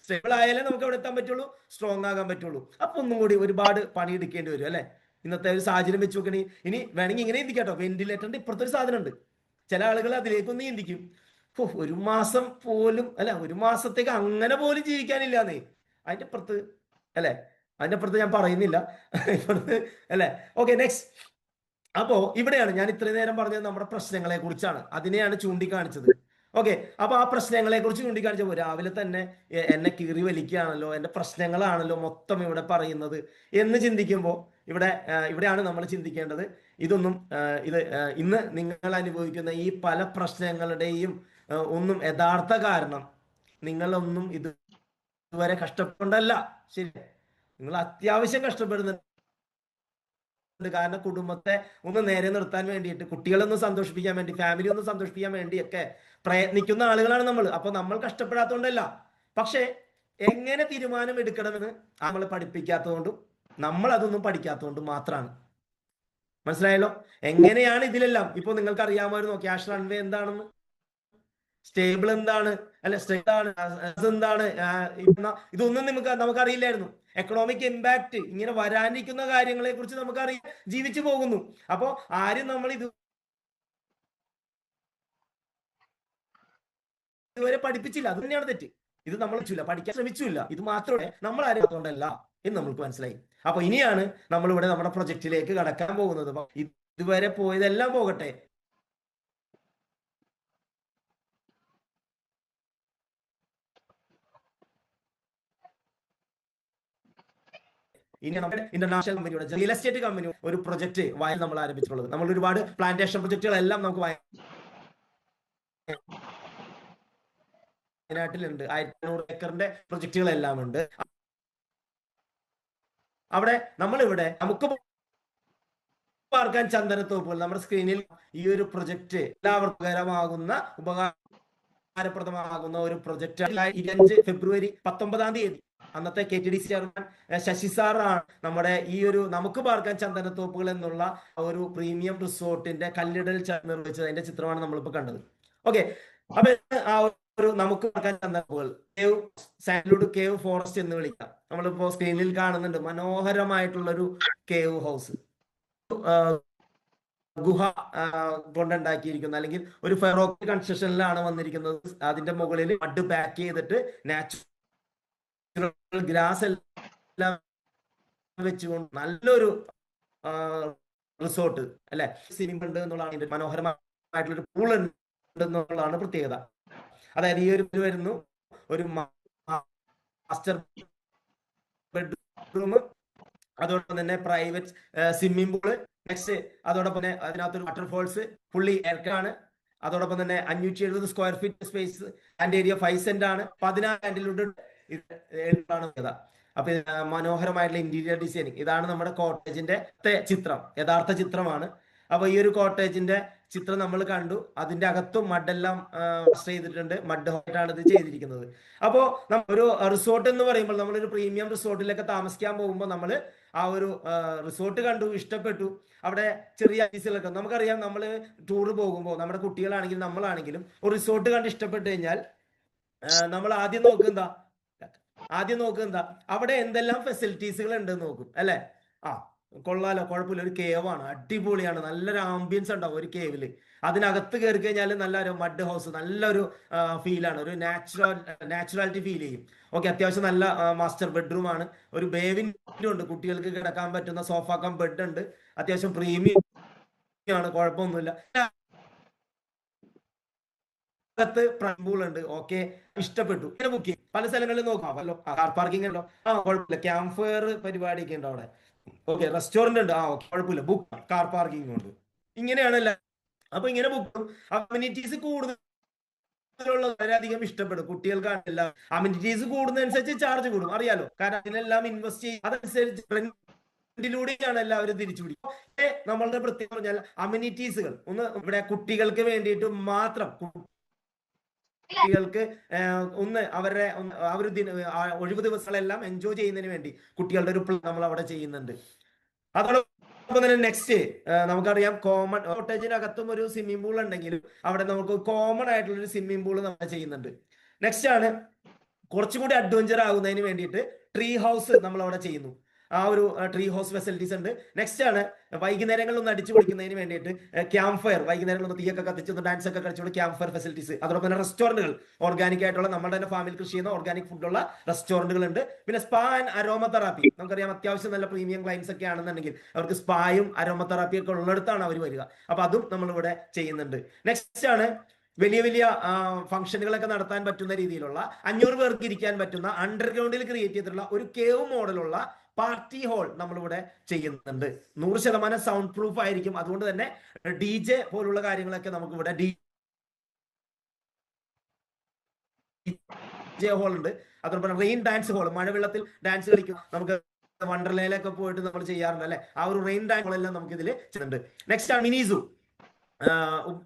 സ്റ്റേബിൾ ആയാലേ നമുക്ക് എവിടെ എത്താൻ പറ്റുള്ളൂ? സ്ട്രോങ് ആകാൻ പറ്റുള്ളൂ. അപ്പൊ ഒന്നും കൂടി ഒരുപാട് പണി എടുക്കേണ്ടി വരും, അല്ലെ? ഇന്നത്തെ ഒരു സാഹചര്യം വെച്ച് നോക്കണേ. ഇനി വേണമെങ്കിൽ ഇങ്ങനെ ചിന്തിക്കാട്ടോ, വെന്റിലേറ്ററിന്റെ ഇപ്പുറത്തെ ഒരു സാധനം ഉണ്ട്. ചില ആളുകൾ അതിലേക്കൊന്ന് ചിന്തിക്കും, ഒരു മാസം പോലും, അല്ല, 1 മാസത്തേക്ക് അങ്ങനെ പോലും ജീവിക്കാനില്ലാന്നേ. അതിന്റെ അപ്പുറത്ത്, അല്ലെ? അതിന്റെ അപ്പുറത്ത് ഞാൻ പറയുന്നില്ല ഇപ്പുറത്ത്, അല്ലെ? Okay, next. അപ്പോ ഇവിടെയാണ് ഞാൻ ഇത്രയും നേരം പറഞ്ഞത് നമ്മുടെ പ്രശ്നങ്ങളെ കുറിച്ചാണ്, അതിനെയാണ് ചൂണ്ടിക്കാണിച്ചത്. ഓക്കെ, അപ്പൊ ആ പ്രശ്നങ്ങളെ കുറിച്ച് ചൂണ്ടിക്കാണിച്ചപ്പോൾ രാവിലെ തന്നെ എന്നെ കീറി വലിക്കുകയാണല്ലോ, എന്റെ പ്രശ്നങ്ങളാണല്ലോ മൊത്തം ഇവിടെ പറയുന്നത് എന്ന് ചിന്തിക്കുമ്പോൾ ഇവിടെയാണ് നമ്മൾ ചിന്തിക്കേണ്ടത്. ഇതൊന്നും ഇന്ന് നിങ്ങൾ അനുഭവിക്കുന്ന ഈ പല പ്രശ്നങ്ങളുടെയും ഒന്നും യഥാർത്ഥ കാരണം നിങ്ങളൊന്നും ഇതുവരെ കഷ്ടപ്പെടല്ല. ശരി, നിങ്ങൾ അത്യാവശ്യം കഷ്ടപ്പെടുന്നുണ്ട്. കാരണം കുടുംബത്തെ ഒന്ന് നേരെ നിർത്താൻ വേണ്ടിയിട്ട്, കുട്ടികളൊന്ന് സന്തോഷിപ്പിക്കാൻ വേണ്ടി, ഫാമിലി ഒന്ന് സന്തോഷിപ്പിക്കാൻ വേണ്ടിയൊക്കെ പ്രയത്നിക്കുന്ന ആളുകളാണ് നമ്മൾ. അപ്പൊ നമ്മൾ കഷ്ടപ്പെടാത്തതുകൊണ്ടല്ല, പക്ഷെ എങ്ങനെ തീരുമാനം എടുക്കണമെന്ന് നമ്മൾ പഠിപ്പിക്കാത്തതുകൊണ്ടും നമ്മൾ അതൊന്നും പഠിക്കാത്തതുകൊണ്ടും മാത്രമാണ്. മനസ്സിലായല്ലോ? എങ്ങനെയാണ് ഇതിലെല്ലാം ഇപ്പൊ നിങ്ങൾക്ക് അറിയാമായിരുന്നു ക്യാഷ് റൺവേ എന്താണെന്ന്, സ്റ്റേബിൾ എന്താണ്, അല്ലെ, എന്താണ്, ഇതൊന്നും നമുക്ക് അറിയില്ലായിരുന്നു. എക്കണോമിക് ഇമ്പാക്ട്, ഇങ്ങനെ വരാനിരിക്കുന്ന കാര്യങ്ങളെ കുറിച്ച് നമുക്കറിയാം, ജീവിച്ചു പോകുന്നു. അപ്പോ ആരും നമ്മൾ ഇതുവരെ പഠിപ്പിച്ചില്ല, അത് തന്നെയാണ് തെറ്റ്. ഇത് നമ്മൾ പഠിക്കാൻ ശ്രമിച്ചില്ല, ഇത് മാത്രമേ നമ്മൾ ആരും അതുകൊണ്ടല്ല എന്ന് നമ്മൾക്ക് മനസ്സിലായി. അപ്പൊ ഇനിയാണ് നമ്മൾ ഇവിടെ നമ്മുടെ പ്രൊജക്റ്റിലേക്ക് കടക്കാൻ പോകുന്നത്. ഇതുവരെ പോയതെല്ലാം പോകട്ടെ, ഇനി നമ്മുടെ ഇന്റർനാഷണൽ കമ്പനിയുടെ റിയൽ എസ്റ്റേറ്റ് കമ്പനി ഒരു പ്രൊജക്ട് വയൽ നമ്മൾ ആരംഭിച്ചിട്ടുള്ളത്. നമ്മൾ ഒരുപാട് പ്ലാന്റേഷൻ പ്രൊജക്ടുകളെല്ലാം നമുക്ക് വയനാട്ടിലുണ്ട്. 1500 ഏക്കറിന്റെ പ്രൊജക്ടുകളെല്ലാം ഉണ്ട്. അവിടെ നമ്മളിവിടെ നമുക്ക് പാർക്കാൻ ചന്ദനത്തോപ്പുകൾ നമ്മുടെ സ്ക്രീനിൽ ഈ ഒരു പ്രൊജക്ട് എല്ലാവർക്കും ഉപകാരപ്രദമാകുന്ന ഒരു പ്രൊജക്ട് 25 ഫെബ്രുവരി 19 അന്നത്തെ KTDC ചെയർമാൻ ശശി സാറാണ് നമ്മുടെ ഈ ഒരു നമുക്ക് പാർക്കാൻ ചന്ദനത്തോപ്പുകൾ എന്നുള്ള ഒരു പ്രീമിയം റിസോർട്ടിന്റെ കല്ലിടൽ നിർവഹിച്ചത്. അതിന്റെ ചിത്രമാണ് നമ്മളിപ്പോ കണ്ടത്. ഓക്കെ, അപ്പൊ ആ ഒരു നമുക്ക് പാർക്കാൻ ചന്ദനത്തോപ്പുകൾ സാൻഡ്വുഡ് കേവ് ഫോറസ്റ്റ് എന്ന് വിളിക്കാം. നമ്മളിപ്പോ സ്ക്രീനിൽ കാണുന്നുണ്ട് മനോഹരമായിട്ടുള്ള ഒരു കേവ് ഹൗസ്, ഗുഹ കൊണ്ടുണ്ടാക്കിയിരിക്കുന്ന, അല്ലെങ്കിൽ ഒരു ഫെറോക്ക് കൺസ്ട്രക്ഷനിലാണ് വന്നിരിക്കുന്നത്. അതിന്റെ മുകളിൽ മഡ് പാക്ക് ചെയ്തിട്ട് നാച്ചുറൽ ഗ്രാസ് എല്ലാം വെച്ചുകൊണ്ട് നല്ലൊരു റിസോർട്ട്, അല്ലെ? സ്വിമ്മിംഗ് ഉണ്ട് എന്നുള്ളതാണ്, മനോഹരമായിട്ടുള്ളൊരു പൂൾ ഉണ്ട് എന്നുള്ളതാണ് പ്രത്യേകത. അതായത് ഈ ഒരു വരുന്നു ഒരു മാസ്റ്റർ ബെഡ്റൂം, അതോടൊപ്പം തന്നെ പ്രൈവറ്റ് സ്വിമ്മിംഗ് പൂള്, നെക്സ്റ്റ് അതോടൊപ്പം തന്നെ അതിനകത്തൊരു വാട്ടർഫോൾസ്, ഫുള്ളി എയർക്കാണ്. അതോടൊപ്പം തന്നെ 570 square feet space and area 5 saint ആണ്. 16 ഹാൻഡിലുണ്ട്. അപ്പൊ മനോഹരമായിട്ടുള്ള ഇന്റീരിയർ ഡിസൈനിങ്. ഇതാണ് നമ്മുടെ കോട്ടേജിന്റെ ചിത്രം, യഥാർത്ഥ ചിത്രമാണ്. അപ്പൊ ഈ ഒരു കോട്ടേജിന്റെ ചിത്രം നമ്മൾ കണ്ടു. അതിന്റെ അകത്തും മഡെല്ലാം ചെയ്തിട്ടുണ്ട്, മഡ് ഹോട്ടാണ് ഇത് ചെയ്തിരിക്കുന്നത്. അപ്പോ ഒരു റിസോർട്ട് എന്ന് പറയുമ്പോൾ, നമ്മളൊരു പ്രീമിയം റിസോർട്ടിലൊക്കെ താമസിക്കാൻ പോകുമ്പോൾ നമ്മൾ ആ ഒരു റിസോർട്ട് കണ്ടു, ഇഷ്ടപ്പെട്ടു. അവിടെ ചെറിയ ഐസുകളൊക്കെ നമുക്കറിയാം. നമ്മൾ ടൂർ പോകുമ്പോൾ നമ്മുടെ കുട്ടികളാണെങ്കിലും നമ്മളാണെങ്കിലും ഒരു റിസോർട്ട് കണ്ട് ഇഷ്ടപ്പെട്ടു കഴിഞ്ഞാൽ നമ്മൾ ആദ്യം നോക്കുക എന്താ, അവിടെ എന്തെല്ലാം ഫെസിലിറ്റീസുകൾ ഉണ്ട് നോക്കും, അല്ലെ? കൊള്ളാലോ, കുഴപ്പമില്ല. ഒരു കേവാണ്, അടിപൊളിയാണ്, നല്ലൊരു ആംബിയൻസ് ഉണ്ടാവും ഒരു കേവില്. അതിനകത്ത് കയറി കഴിഞ്ഞാൽ നല്ലൊരു മഡ് ഹൗസ്, നല്ലൊരു ഫീലാണ്, ഒരു നാച്ചുറാലിറ്റി ഫീൽ ചെയ്യും. ഓക്കെ, അത്യാവശ്യം നല്ല മാസ്റ്റർ ബെഡ്റൂം ആണ്. ഒരു ബേവിൻ്റെ ഉണ്ട്, കുട്ടികൾക്ക് കിടക്കാൻ പറ്റുന്ന സോഫ കം ബെഡ് ഉണ്ട്. അത്യാവശ്യം പ്രീമിയം ആണ്, കുഴപ്പമൊന്നുമില്ല. അകത്ത് പ്രംബൂൾ ഉണ്ട്. ഓക്കെ, ഇഷ്ടപ്പെട്ടു. ബുക്ക് ചെയ്യും. പല സ്ഥലങ്ങളിൽ നോക്കാം, കാർ പാർക്കിംഗ് ഉണ്ടോ? കുഴപ്പമില്ല. ക്യാമ്പ് ഫയർ പരിപാടിയൊക്കെ ഉണ്ട് അവിടെ. ഓക്കെ, റെസ്റ്റോറന്റ് ഉണ്ട്. ഓക്കെ, കുഴപ്പമില്ല. ബുക്ക്, കാർ പാർക്കിംഗ് ഉണ്ട്. ഇങ്ങനെയാണല്ല. അപ്പൊ ഇങ്ങനെ ബുക്കും അമ്യൂണിറ്റീസ് കൂടുതലുള്ള വളരെയധികം ഇഷ്ടപ്പെടും കുട്ടികൾക്കാണല്ല. അമ്യൂണിറ്റീസ് കൂടുന്നതനുസരിച്ച് ചാർജ് കൂടും, അറിയാലോ. കാരണം അതിനെല്ലാം ഇൻവെസ്റ്റ് ചെയ്യും, അതനുസരിച്ച് ിലൂടെയാണ് എല്ലാവരും തിരിച്ചു പിടിക്കും. നമ്മളുടെ പ്രത്യേകം പറഞ്ഞാൽ അമ്യൂണിറ്റീസുകൾ ഒന്ന് ഇവിടെ കുട്ടികൾക്ക് വേണ്ടിയിട്ട് മാത്രം, കുട്ടികൾക്ക് ഒന്ന് അവരുടെ ആ ഒരു ഒഴിവ് ദിവസങ്ങളെല്ലാം എൻജോയ് ചെയ്യുന്നതിന് വേണ്ടി കുട്ടികളുടെ ഒരു പ്ലാൻ നമ്മൾ അവിടെ ചെയ്യുന്നുണ്ട്. അതോടൊപ്പം തന്നെ നെക്സ്റ്റ് നമുക്കറിയാം, കോമൺ കോട്ടേജിനകത്തും ഒരു സ്വിമ്മിംഗ് പൂൾ ഉണ്ടെങ്കിലും അവിടെ നമുക്ക് കോമൺ ആയിട്ടുള്ള ഒരു സ്വിമ്മിംഗ് പൂൾ നമ്മൾ ചെയ്യുന്നുണ്ട്. നെക്സ്റ്റ് ആണ് കുറച്ചും കൂടി അഡ്വഞ്ചർ ആകുന്നതിന് വേണ്ടിയിട്ട് ട്രീ ഹൗസ് നമ്മൾ അവിടെ ചെയ്യുന്നു. ആ ഒരു ട്രീ ഹൗസ് ഫെസിലിറ്റീസ് ഉണ്ട്. നെക്സ്റ്റ് ആണ് വൈകുന്നേരങ്ങളിൽ ഒന്ന് അടിച്ചു പൊളിക്കുന്നതിന് വേണ്ടിയിട്ട് ക്യാമ്പ് ഫയർ, വൈകുന്നേരങ്ങളിൽ ഒന്ന് തീയൊക്കെ കത്തിച്ച് ഡാൻസ് ഒക്കെ കളിച്ചുകൊണ്ട് ക്യാമ്പ് ഫയർ ഫെസിലിറ്റീസ്. അതോടൊപ്പം തന്നെ റെസ്റ്റോറന്റുകൾ, ഓർഗാനിക് ആയിട്ടുള്ള നമ്മുടെ തന്നെ ഫാമിൽ കൃഷി ചെയ്യുന്ന ഓർഗാനിക് ഫുഡുള്ള റെസ്റ്റോറന്റുകൾ ഉണ്ട്. പിന്നെ സ്പാ ആൻഡ് അരോമ തെറാപ്പി, നമുക്കറിയാം അത്യാവശ്യം നല്ല പ്രീമിയം ക്ലയൻസ് ഒക്കെ ആണെന്നുണ്ടെങ്കിൽ അവർക്ക് സ്പായും അരോമ തെറാപ്പിയും ഒക്കെ ഉള്ളിടത്താണ് അവർ വരിക. അപ്പൊ അതും നമ്മളിവിടെ ചെയ്യുന്നുണ്ട്. നെക്സ്റ്റ് ആണ് വലിയ വലിയ ഫംഗ്ഷനുകളൊക്കെ നടത്താൻ പറ്റുന്ന രീതിയിലുള്ള 500 പേർക്ക് ഇരിക്കാൻ പറ്റുന്ന അണ്ടർഗ്രൗണ്ടിൽ ക്രിയേറ്റ് ചെയ്തിട്ടുള്ള ഒരു കേവ് മോഡലുള്ള പാർട്ടി ഹാൾ നമ്മളിവിടെ ചെയ്യുന്നുണ്ട്. 100% സൗണ്ട് പ്രൂഫ് ആയിരിക്കും. അതുകൊണ്ട് തന്നെ DJ പോലുള്ള കാര്യങ്ങളൊക്കെ നമുക്ക് ഇവിടെ DJ ഹാൾ ഉണ്ട്. അതോടൊപ്പം റെയിൻ ഡാൻസ് ഹാൾ, മഴവെള്ളത്തിൽ ഡാൻസ് കളിക്കും. നമുക്ക് വണ്ടർലയിലൊക്കെ പോയിട്ട് നമ്മൾ ചെയ്യാറുണ്ട് അല്ലെ, ആ ഒരു റെയിൻ ഡാൻസ് എല്ലാം നമുക്ക് ഇതിൽ ചെയ്യുന്നുണ്ട്. നെക്സ്റ്റ് ആണ് മിനിസു,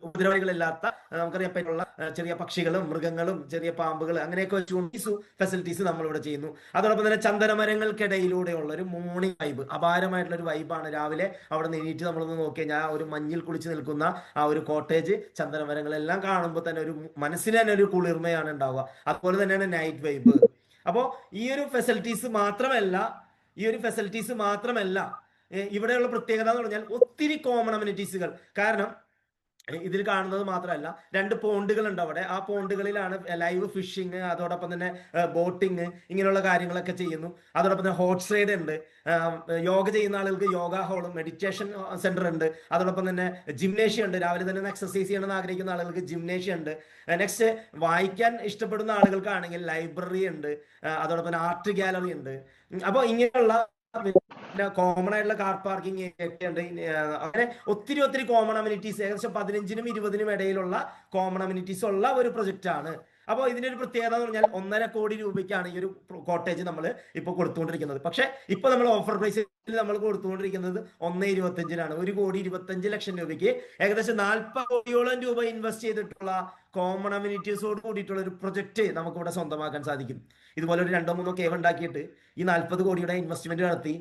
ഉപദ്രവങ്ങളില്ലാത്ത നമുക്കറിയാൻ പറ്റുള്ള ചെറിയ പക്ഷികളും മൃഗങ്ങളും ചെറിയ പാമ്പുകൾ അങ്ങനെയൊക്കെ വെച്ചുകൊണ്ട് ഫെസിലിറ്റീസ് നമ്മളിവിടെ ചെയ്യുന്നു. അതോടൊപ്പം തന്നെ ചന്ദനമരങ്ങൾക്കിടയിലൂടെയുള്ള ഒരു മോർണിംഗ് വൈബ്, അപാരമായിട്ടുള്ള ഒരു വൈബാണ്. രാവിലെ അവിടെ നീറ്റ് നമ്മളൊന്ന് നോക്കിയാൽ ഞാൻ ഒരു മഞ്ഞിൽ കുളിച്ച് നിൽക്കുന്ന ആ ഒരു കോട്ടേജ്, ചന്ദനമരങ്ങളെല്ലാം കാണുമ്പോൾ തന്നെ ഒരു മനസ്സിന് തന്നെ ഒരു കുളിർമയാണ് ഉണ്ടാവുക. അതുപോലെ തന്നെയാണ് നൈറ്റ് വൈബ്. അപ്പോൾ ഈ ഒരു ഫെസിലിറ്റീസ് മാത്രമല്ല ഇവിടെയുള്ള പ്രത്യേകത എന്ന് പറഞ്ഞാൽ ഒത്തിരി കോമൺ അമ്യൂണിറ്റീസുകൾ. കാരണം ഇതിൽ കാണുന്നത് മാത്രമല്ല, 2 പോണ്ടുകൾ ഉണ്ട് അവിടെ. ആ പോണ്ടുകളിലാണ് ലൈവ് ഫിഷിങ്, അതോടൊപ്പം തന്നെ ബോട്ടിങ്, ഇങ്ങനെയുള്ള കാര്യങ്ങളൊക്കെ ചെയ്യുന്നു. അതോടൊപ്പം തന്നെ ഹോട്ട് സൈഡ് ഉണ്ട്, യോഗ ചെയ്യുന്ന ആളുകൾക്ക് യോഗ ഹോളും മെഡിറ്റേഷൻ സെന്റർ ഉണ്ട്. അതോടൊപ്പം തന്നെ ജിംനേഷ്യം ഉണ്ട്, രാവിലെ തന്നെ എക്സസൈസ് ചെയ്യണമെന്ന് ആഗ്രഹിക്കുന്ന ആളുകൾക്ക് ജിംനേഷ്യം ഉണ്ട്. നെക്സ്റ്റ് വായിക്കാൻ ഇഷ്ടപ്പെടുന്ന ആളുകൾക്കാണെങ്കിൽ ലൈബ്രറി ഉണ്ട്. അതോടൊപ്പം തന്നെ ആർട്ട് ഗാലറി ഉണ്ട്. അപ്പോൾ ഇങ്ങനെയുള്ള പിന്നെ കോമൺ ആയിട്ടുള്ള കാർ പാർക്കിംഗ് ഒക്കെ ഉണ്ട്. അങ്ങനെ ഒത്തിരി കോമൺ അമ്യൂണിറ്റീസ്, ഏകദേശം 15നും 20നും ഇടയിലുള്ള കോമൺ അമ്യൂണിറ്റീസ് ഉള്ള ഒരു പ്രൊജക്റ്റ് ആണ്. അപ്പോൾ ഇതിന്റെ ഒരു പ്രത്യേകത എന്ന് പറഞ്ഞാൽ 1.5 കോടി രൂപയ്ക്കാണ് ഈ ഒരു കോട്ടേജ് നമ്മൾ ഇപ്പോൾ കൊടുത്തുകൊണ്ടിരിക്കുന്നത്. പക്ഷേ ഇപ്പൊ നമ്മൾ ഓഫർ പ്രൈസിൽ നമ്മൾ കൊടുത്തുകൊണ്ടിരിക്കുന്നത് 1.25-നാണ്. 1,25,00,000 രൂപയ്ക്ക് ഏകദേശം 40 കോടിയോളം രൂപ ഇൻവെസ്റ്റ് ചെയ്തിട്ടുള്ള കോമൺ അമ്യൂണിറ്റീസോട് കൂടിയിട്ടുള്ള ഒരു പ്രൊജക്ട് നമുക്ക് ഇവിടെ സ്വന്തമാക്കാൻ സാധിക്കും. ഇതുപോലെ ഒരു 2-3 കേവ് ഉണ്ടാക്കിയിട്ട് ഈ 40 കോടിയുടെ ഇൻവെസ്റ്റ്മെന്റ് നടത്തി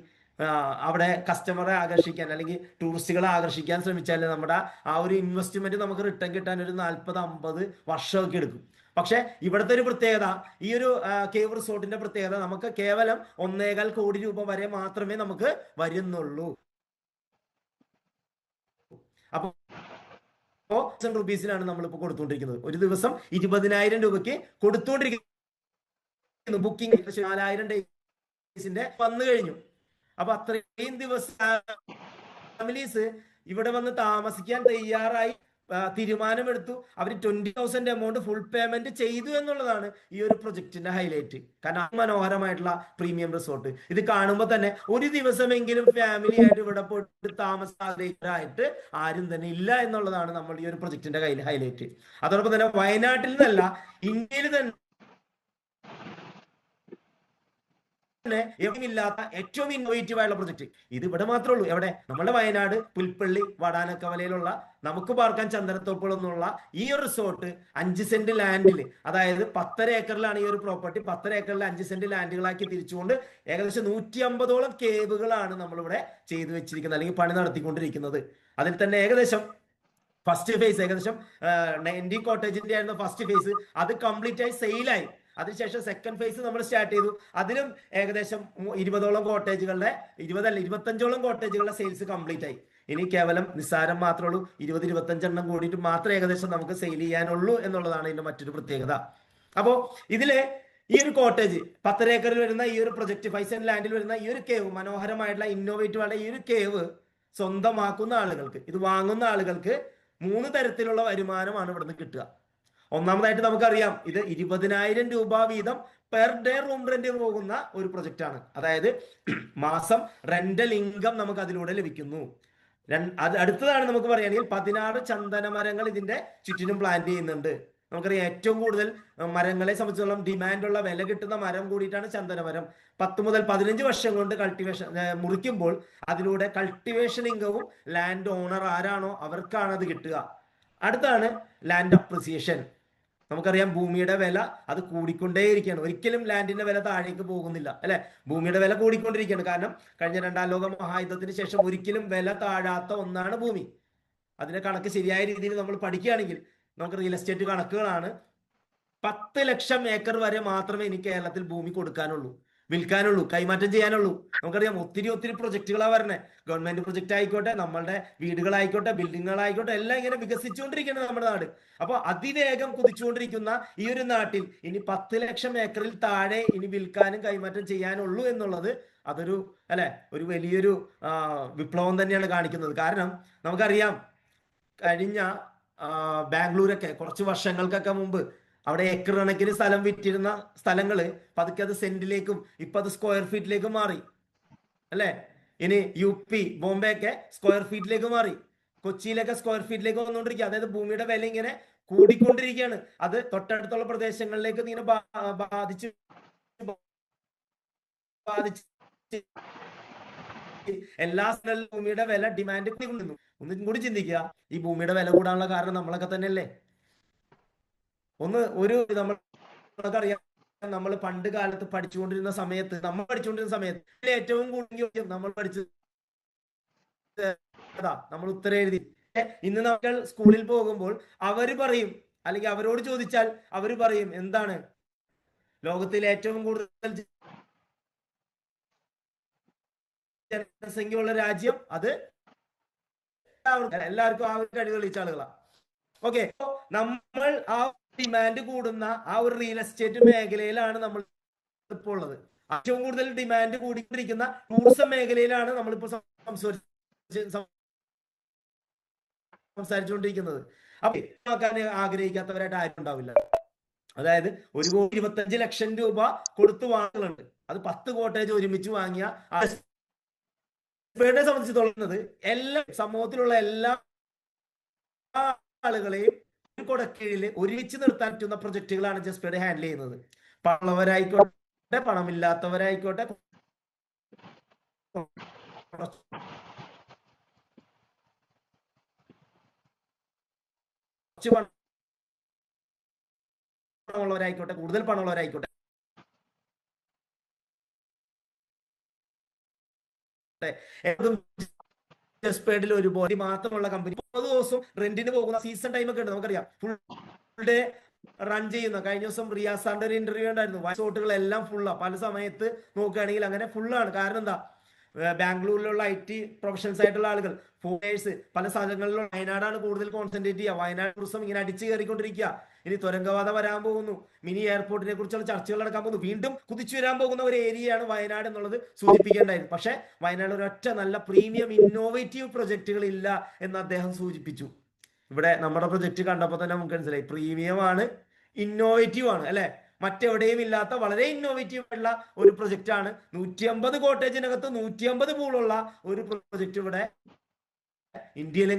അവിടെ കസ്റ്റമറെ ആകർഷിക്കാൻ അല്ലെങ്കിൽ ടൂറിസ്റ്റുകളെ ആകർഷിക്കാൻ ശ്രമിച്ചാൽ നമ്മുടെ ആ ഒരു ഇൻവെസ്റ്റ്മെന്റ് നമുക്ക് റിട്ടേൺ കിട്ടാൻ ഒരു 40-50 വർഷമൊക്കെ എടുക്കും. പക്ഷെ ഇവിടുത്തെ ഒരു പ്രത്യേകത, ഈ ഒരു കേവ് റിസോർട്ടിന്റെ പ്രത്യേകത, നമുക്ക് കേവലം 1.25 കോടി രൂപ വരെ മാത്രമേ നമുക്ക് വരുന്നുള്ളൂ. അപ്പൊ റുപ്പീസിലാണ് നമ്മളിപ്പോൾ കൊടുത്തുകൊണ്ടിരിക്കുന്നത്. ഒരു ദിവസം 20,000 രൂപയ്ക്ക് കൊടുത്തുകൊണ്ടിരിക്കുന്നു. ബുക്കിംഗ് 4,000 ഡേയ്സിന്റെ വന്നു കഴിഞ്ഞു. അപ്പൊ അത്രയും ദിവസം ഫാമിലീസ് ഇവിടെ വന്ന് താമസിക്കാൻ തയ്യാറായി തീരുമാനമെടുത്തു. അവർ 20,000 എമൗണ്ട് ഫുൾ പേയ്മെന്റ് ചെയ്തു എന്നുള്ളതാണ് ഈ ഒരു പ്രൊജക്ടിന്റെ ഹൈലൈറ്റ്. കാരണം മനോഹരമായിട്ടുള്ള പ്രീമിയം റിസോർട്ട് ഇത് കാണുമ്പോൾ തന്നെ ഒരു ദിവസമെങ്കിലും ഫാമിലി ആയിട്ട് ഇവിടെ പോയിട്ട് താമസായിട്ട് ആരും തന്നെ ഇല്ല എന്നുള്ളതാണ് നമ്മൾ ഈ ഒരു പ്രൊജക്ടിന്റെ ഹൈലൈറ്റ്. അതോടൊപ്പം തന്നെ വയനാട്ടിൽ നിന്നല്ല, ഇന്ത്യയിൽ തന്നെ ഇല്ലാത്ത ഏറ്റവും ഇന്നോവേറ്റീവ് ആയിട്ടുള്ള പ്രൊജക്ട് ഇത് ഇവിടെ മാത്രമേ ഉള്ളൂ. എവിടെ? നമ്മുടെ വയനാട് പുൽപ്പള്ളി വാടാനക്കവലയിലുള്ള നമുക്ക് പാർക്കാൻ ചന്ദനത്തോപ്പുകളെന്നുള്ള ഈ ഒരു റിസോർട്ട് 5 സെന്റ് ലാൻഡിൽ, അതായത് 10.5 ഏക്കറിലാണ് ഈ ഒരു പ്രോപ്പർട്ടി. 10.5 ഏക്കറിൽ 5 സെന്റ് ലാൻഡുകളാക്കി തിരിച്ചുകൊണ്ട് ഏകദേശം 150ഓളം കേവുകളാണ് നമ്മളിവിടെ ചെയ്തു വെച്ചിരിക്കുന്നത് അല്ലെങ്കിൽ പണി നടത്തിക്കൊണ്ടിരിക്കുന്നത്. അതിൽ തന്നെ ഏകദേശം ഫസ്റ്റ് ഫേസ്, ഏകദേശം 90 കോട്ടേജിന്റെ ആയിരുന്നു ഫസ്റ്റ് ഫേസ്. അത് കംപ്ലീറ്റ് ആയി സെയിലായി. അതിനുശേഷം സെക്കൻഡ് ഫേസ് നമ്മൾ സ്റ്റാർട്ട് ചെയ്തു. അതിലും ഏകദേശം 20ഓളം കോട്ടേജുകളുടെ 25ഓളം കോട്ടേജുകളുടെ സെയിൽസ് കംപ്ലീറ്റ് ആയി. ഇനി കേവലം നിസ്സാരം മാത്രമേ ഉള്ളൂ. 20-25 കൂടിയിട്ട് മാത്രമേ ഏകദേശം നമുക്ക് സെയിൽ ചെയ്യാനുള്ളൂ എന്നുള്ളതാണ് ഇതിന്റെ മറ്റൊരു പ്രത്യേകത. അപ്പോൾ ഇതില് ഈ ഒരു കോട്ടേജ് 10 ഏക്കറിൽ വരുന്ന ഈ ഒരു പ്രൊജക്ട് 5 സെന്റ് ലാൻഡിൽ വരുന്ന ഈ ഒരു കേവ്, മനോഹരമായിട്ടുള്ള ഇന്നോവേറ്റീവ് ആയിട്ടുള്ള ഈ ഒരു കേവ് സ്വന്തമാക്കുന്ന ആളുകൾക്ക്, ഇത് വാങ്ങുന്ന ആളുകൾക്ക് 3 തരത്തിലുള്ള വരുമാനമാണ് ഇവിടുന്ന് കിട്ടുക. ഒന്നാമതായിട്ട് നമുക്കറിയാം, ഇത് 20,000 രൂപ വീതം പെർ ഡേ റൂം റെന്റ് പോകുന്ന ഒരു പ്രൊജക്റ്റ് ആണ്. അതായത് മാസം റെന്റൽ ഇൻകം നമുക്ക് അതിലൂടെ ലഭിക്കുന്നു. അടുത്തതാണ് നമുക്ക് പറയുകയാണെങ്കിൽ 16 ചന്ദന മരങ്ങൾ ഇതിന്റെ ചുറ്റിനും പ്ലാന്റ് ചെയ്യുന്നുണ്ട്. നമുക്കറിയാം ഏറ്റവും കൂടുതൽ മരങ്ങളെ സംബന്ധിച്ചോളം ഡിമാൻഡുള്ള വില കിട്ടുന്ന മരം കൂടിയിട്ടാണ് ചന്ദനമരം. 10 മുതൽ 15 വർഷം കൊണ്ട് കൾട്ടിവേഷൻ മുറിക്കുമ്പോൾ അതിലൂടെ കൾട്ടിവേഷൻ ഇൻകവും ലാൻഡ് ഓണർ ആരാണോ അവർക്കാണ് അത് കിട്ടുക. അടുത്താണ് ലാൻഡ് അപ്രിസിയേഷൻ. നമുക്കറിയാം ഭൂമിയുടെ വില അത് കൂടിക്കൊണ്ടേയിരിക്കുകയാണ്. ഒരിക്കലും ലാൻഡിന്റെ വില താഴേക്ക് പോകുന്നില്ല, അല്ലെ? ഭൂമിയുടെ വില കൂടിക്കൊണ്ടിരിക്കുകയാണ്. കാരണം കഴിഞ്ഞ 2ാം ലോക മഹായുദ്ധത്തിന് ശേഷം ഒരിക്കലും വില താഴാത്ത ഒന്നാണ് ഭൂമി. അതിന്റെ കണക്ക് ശരിയായ രീതിയിൽ നമ്മൾ പഠിക്കുകയാണെങ്കിൽ നമുക്ക് റിയൽ എസ്റ്റേറ്റ് കണക്കുകളാണ്. 10 ലക്ഷം ഏക്കർ വരെ മാത്രമേ ഇനി കേരളത്തിൽ ഭൂമി കൊടുക്കാനുള്ളൂ, വിൽക്കാനുള്ളൂ, കൈമാറ്റം ചെയ്യാനുള്ളൂ. നമുക്കറിയാം ഒത്തിരി പ്രൊജക്ടുകളാണ് വരണേ. ഗവൺമെന്റ് പ്രൊജക്ട് ആയിക്കോട്ടെ, നമ്മളുടെ വീടുകളായിക്കോട്ടെ, ബിൽഡിങ്ങുകളായിക്കോട്ടെ, എല്ലാം ഇങ്ങനെ വികസിച്ചുകൊണ്ടിരിക്കുന്നത് നമ്മുടെ നാട്. അപ്പോൾ അതിവേഗം കുതിച്ചുകൊണ്ടിരിക്കുന്ന ഈ ഒരു നാട്ടിൽ ഇനി 10 ലക്ഷം ഏക്കറിൽ താഴെ ഇനി വിൽക്കാനും കൈമാറ്റം ചെയ്യാനുള്ളൂ എന്നുള്ളത് അതൊരു ഒരു വലിയൊരു വിപ്ലവം തന്നെയാണ് കാണിക്കുന്നത്. കാരണം നമുക്കറിയാം കഴിഞ്ഞ ബാംഗ്ലൂരൊക്കെ കുറച്ച് വർഷങ്ങൾക്കൊക്കെ മുമ്പ് അവിടെ ഏക്കർ കണക്കിന് സ്ഥലം വിറ്റിരുന്ന സ്ഥലങ്ങള് പതുക്കെ അത് സെന്റിലേക്കും ഇപ്പൊ അത് സ്ക്വയർ ഫീറ്റിലേക്കും മാറി, അല്ലെ? ഇനി UP ബോംബെ ഒക്കെ സ്ക്വയർ ഫീറ്റിലേക്ക് മാറി, കൊച്ചിയിലൊക്കെ സ്ക്വയർ ഫീറ്റിലേക്ക് വന്നുകൊണ്ടിരിക്കുക. അതായത് ഭൂമിയുടെ വില ഇങ്ങനെ കൂടിക്കൊണ്ടിരിക്കുകയാണ്. അത് തൊട്ടടുത്തുള്ള പ്രദേശങ്ങളിലേക്ക് ഇങ്ങനെ ബാധിച്ച് എല്ലാ സ്ഥലങ്ങളിലും ഭൂമിയുടെ വില ഡിമാൻഡ് കൂടിക്കൊണ്ടിരുന്നു. ഒന്നും കൂടി ചിന്തിക്കുക, ഈ ഭൂമിയുടെ വില കൂടാനുള്ള കാരണം നമ്മളൊക്കെ തന്നെയല്ലേ? നമുക്കറിയാം, നമ്മൾ പണ്ട് കാലത്ത് പഠിച്ചുകൊണ്ടിരുന്ന സമയത്ത് ഏറ്റവും കൂടുതൽ നമ്മൾ പഠിച്ചത് നമ്മൾ ഉത്തരം എഴുതി. ഇന്ന് നമ്മൾ സ്കൂളിൽ പോകുമ്പോൾ അവര് പറയും, അല്ലെങ്കിൽ അവരോട് ചോദിച്ചാൽ അവര് പറയും, എന്താണ് ലോകത്തിൽ ഏറ്റവും കൂടുതൽ ജനസംഖ്യയുള്ള രാജ്യം? അത് എല്ലാവർക്കും ആ ഒരു കഴിവ് തെളിയിച്ച ആളുകളാണ്. ഓക്കെ, നമ്മൾ ആ ഡിമാൻഡ് കൂടുന്ന ആ ഒരു റിയൽ എസ്റ്റേറ്റ് മേഖലയിലാണ് നമ്മൾ ഇപ്പോൾ ഉള്ളത്. ഏറ്റവും കൂടുതൽ ഡിമാൻഡ് കൂടിക്കൊണ്ടിരിക്കുന്ന ടൂറിസം മേഖലയിലാണ് നമ്മളിപ്പോ സംസാരിച്ചുകൊണ്ടിരിക്കുന്നത്. അപ്പൊ നോക്കാൻ ആഗ്രഹിക്കാത്തവരായിട്ട് ആരും ഉണ്ടാവില്ല. അതായത് 1,25 ലക്ഷം രൂപ കൊടുത്തു വാങ്ങുന്നുണ്ട്. അത് 10 കോട്ടേജ് ഒരുമിച്ച് വാങ്ങിയ സംബന്ധിച്ചിടത്തോളം എല്ലാ സമൂഹത്തിലുള്ള എല്ലാ ആളുകളെയും ഒരു കൊടക്കീഴിൽ ഒരുമിച്ച് നിർത്താൻ പറ്റുന്ന പ്രൊജക്ടുകളാണ് ജസ്പേഡ് ഹാൻഡിൽ ചെയ്യുന്നത്. പണമുള്ളവരായിക്കോട്ടെ, പണമില്ലാത്തവരായിക്കോട്ടെ, പണമുള്ളവരായിക്കോട്ടെ, കൂടുതൽ പണമുള്ളവരായിക്കോട്ടെ, ജസ്പേഡിൽ ഒരുപോലെ മാത്രമുള്ള കമ്പനി 30 ദിവസം റെന്റിന് പോകുന്ന സീസൺ ടൈം ഒക്കെ ഉണ്ട്. നമുക്കറിയാം ഫുൾ ഡേ റൺ ചെയ്യുന്ന. കഴിഞ്ഞ ദിവസം റിയാസാന്റെ ഒരു ഇന്റർവ്യൂ ഉണ്ടായിരുന്നു. റിസോർട്ടുകളെല്ലാം ഫുള്ളാണ്. പല സമയത്ത് നോക്കുകയാണെങ്കിൽ അങ്ങനെ ഫുള്ളാണ്. കാരണം എന്താ, ബാംഗ്ലൂരിലുള്ള IT പ്രൊഫഷണൽസ് ആയിട്ടുള്ള ആളുകൾ, ഫോഴ്സ് പല സ്ഥലങ്ങളിലും വയനാടാണ് കൂടുതൽ കോൺസെൻട്രേറ്റ് ചെയ്യുക. വയനാട് ടൂറിസം ഇങ്ങനെ അടിച്ചു കയറിക്കൊണ്ടിരിക്കുക. ഇനി തുരങ്കപാത വരാൻ പോകുന്നു, മിനി എയർപോർട്ടിനെ കുറിച്ചുള്ള ചർച്ചകൾ നടക്കാൻ പോകുന്നു, വീണ്ടും കുതിച്ചു വരാൻ പോകുന്ന ഒരു ഏരിയയാണ് വയനാട് എന്നുള്ളത് സൂചിപ്പിക്കേണ്ടായിരുന്നു. പക്ഷെ വയനാട് ഒരൊറ്റ നല്ല പ്രീമിയം ഇന്നോവേറ്റീവ് പ്രൊജക്ടുകൾ ഇല്ല എന്ന് അദ്ദേഹം സൂചിപ്പിച്ചു. ഇവിടെ നമ്മുടെ പ്രൊജക്ട് കണ്ടപ്പോൾ തന്നെ നമുക്ക് മനസ്സിലായി, പ്രീമിയം ആണ്, ഇന്നോവേറ്റീവ് ആണ്, അല്ലെ? മറ്റെവിടെയും ഇല്ലാത്ത വളരെ ഇന്നോവേറ്റീവ് ആയിട്ടുള്ള ഒരു പ്രൊജക്റ്റ് ആണ്. 150 കോട്ടേജിനകത്ത് 150 പൂളുള്ള ഒരു പ്രൊജക്ട് ഇവിടെ ഇന്ത്യയിലെ.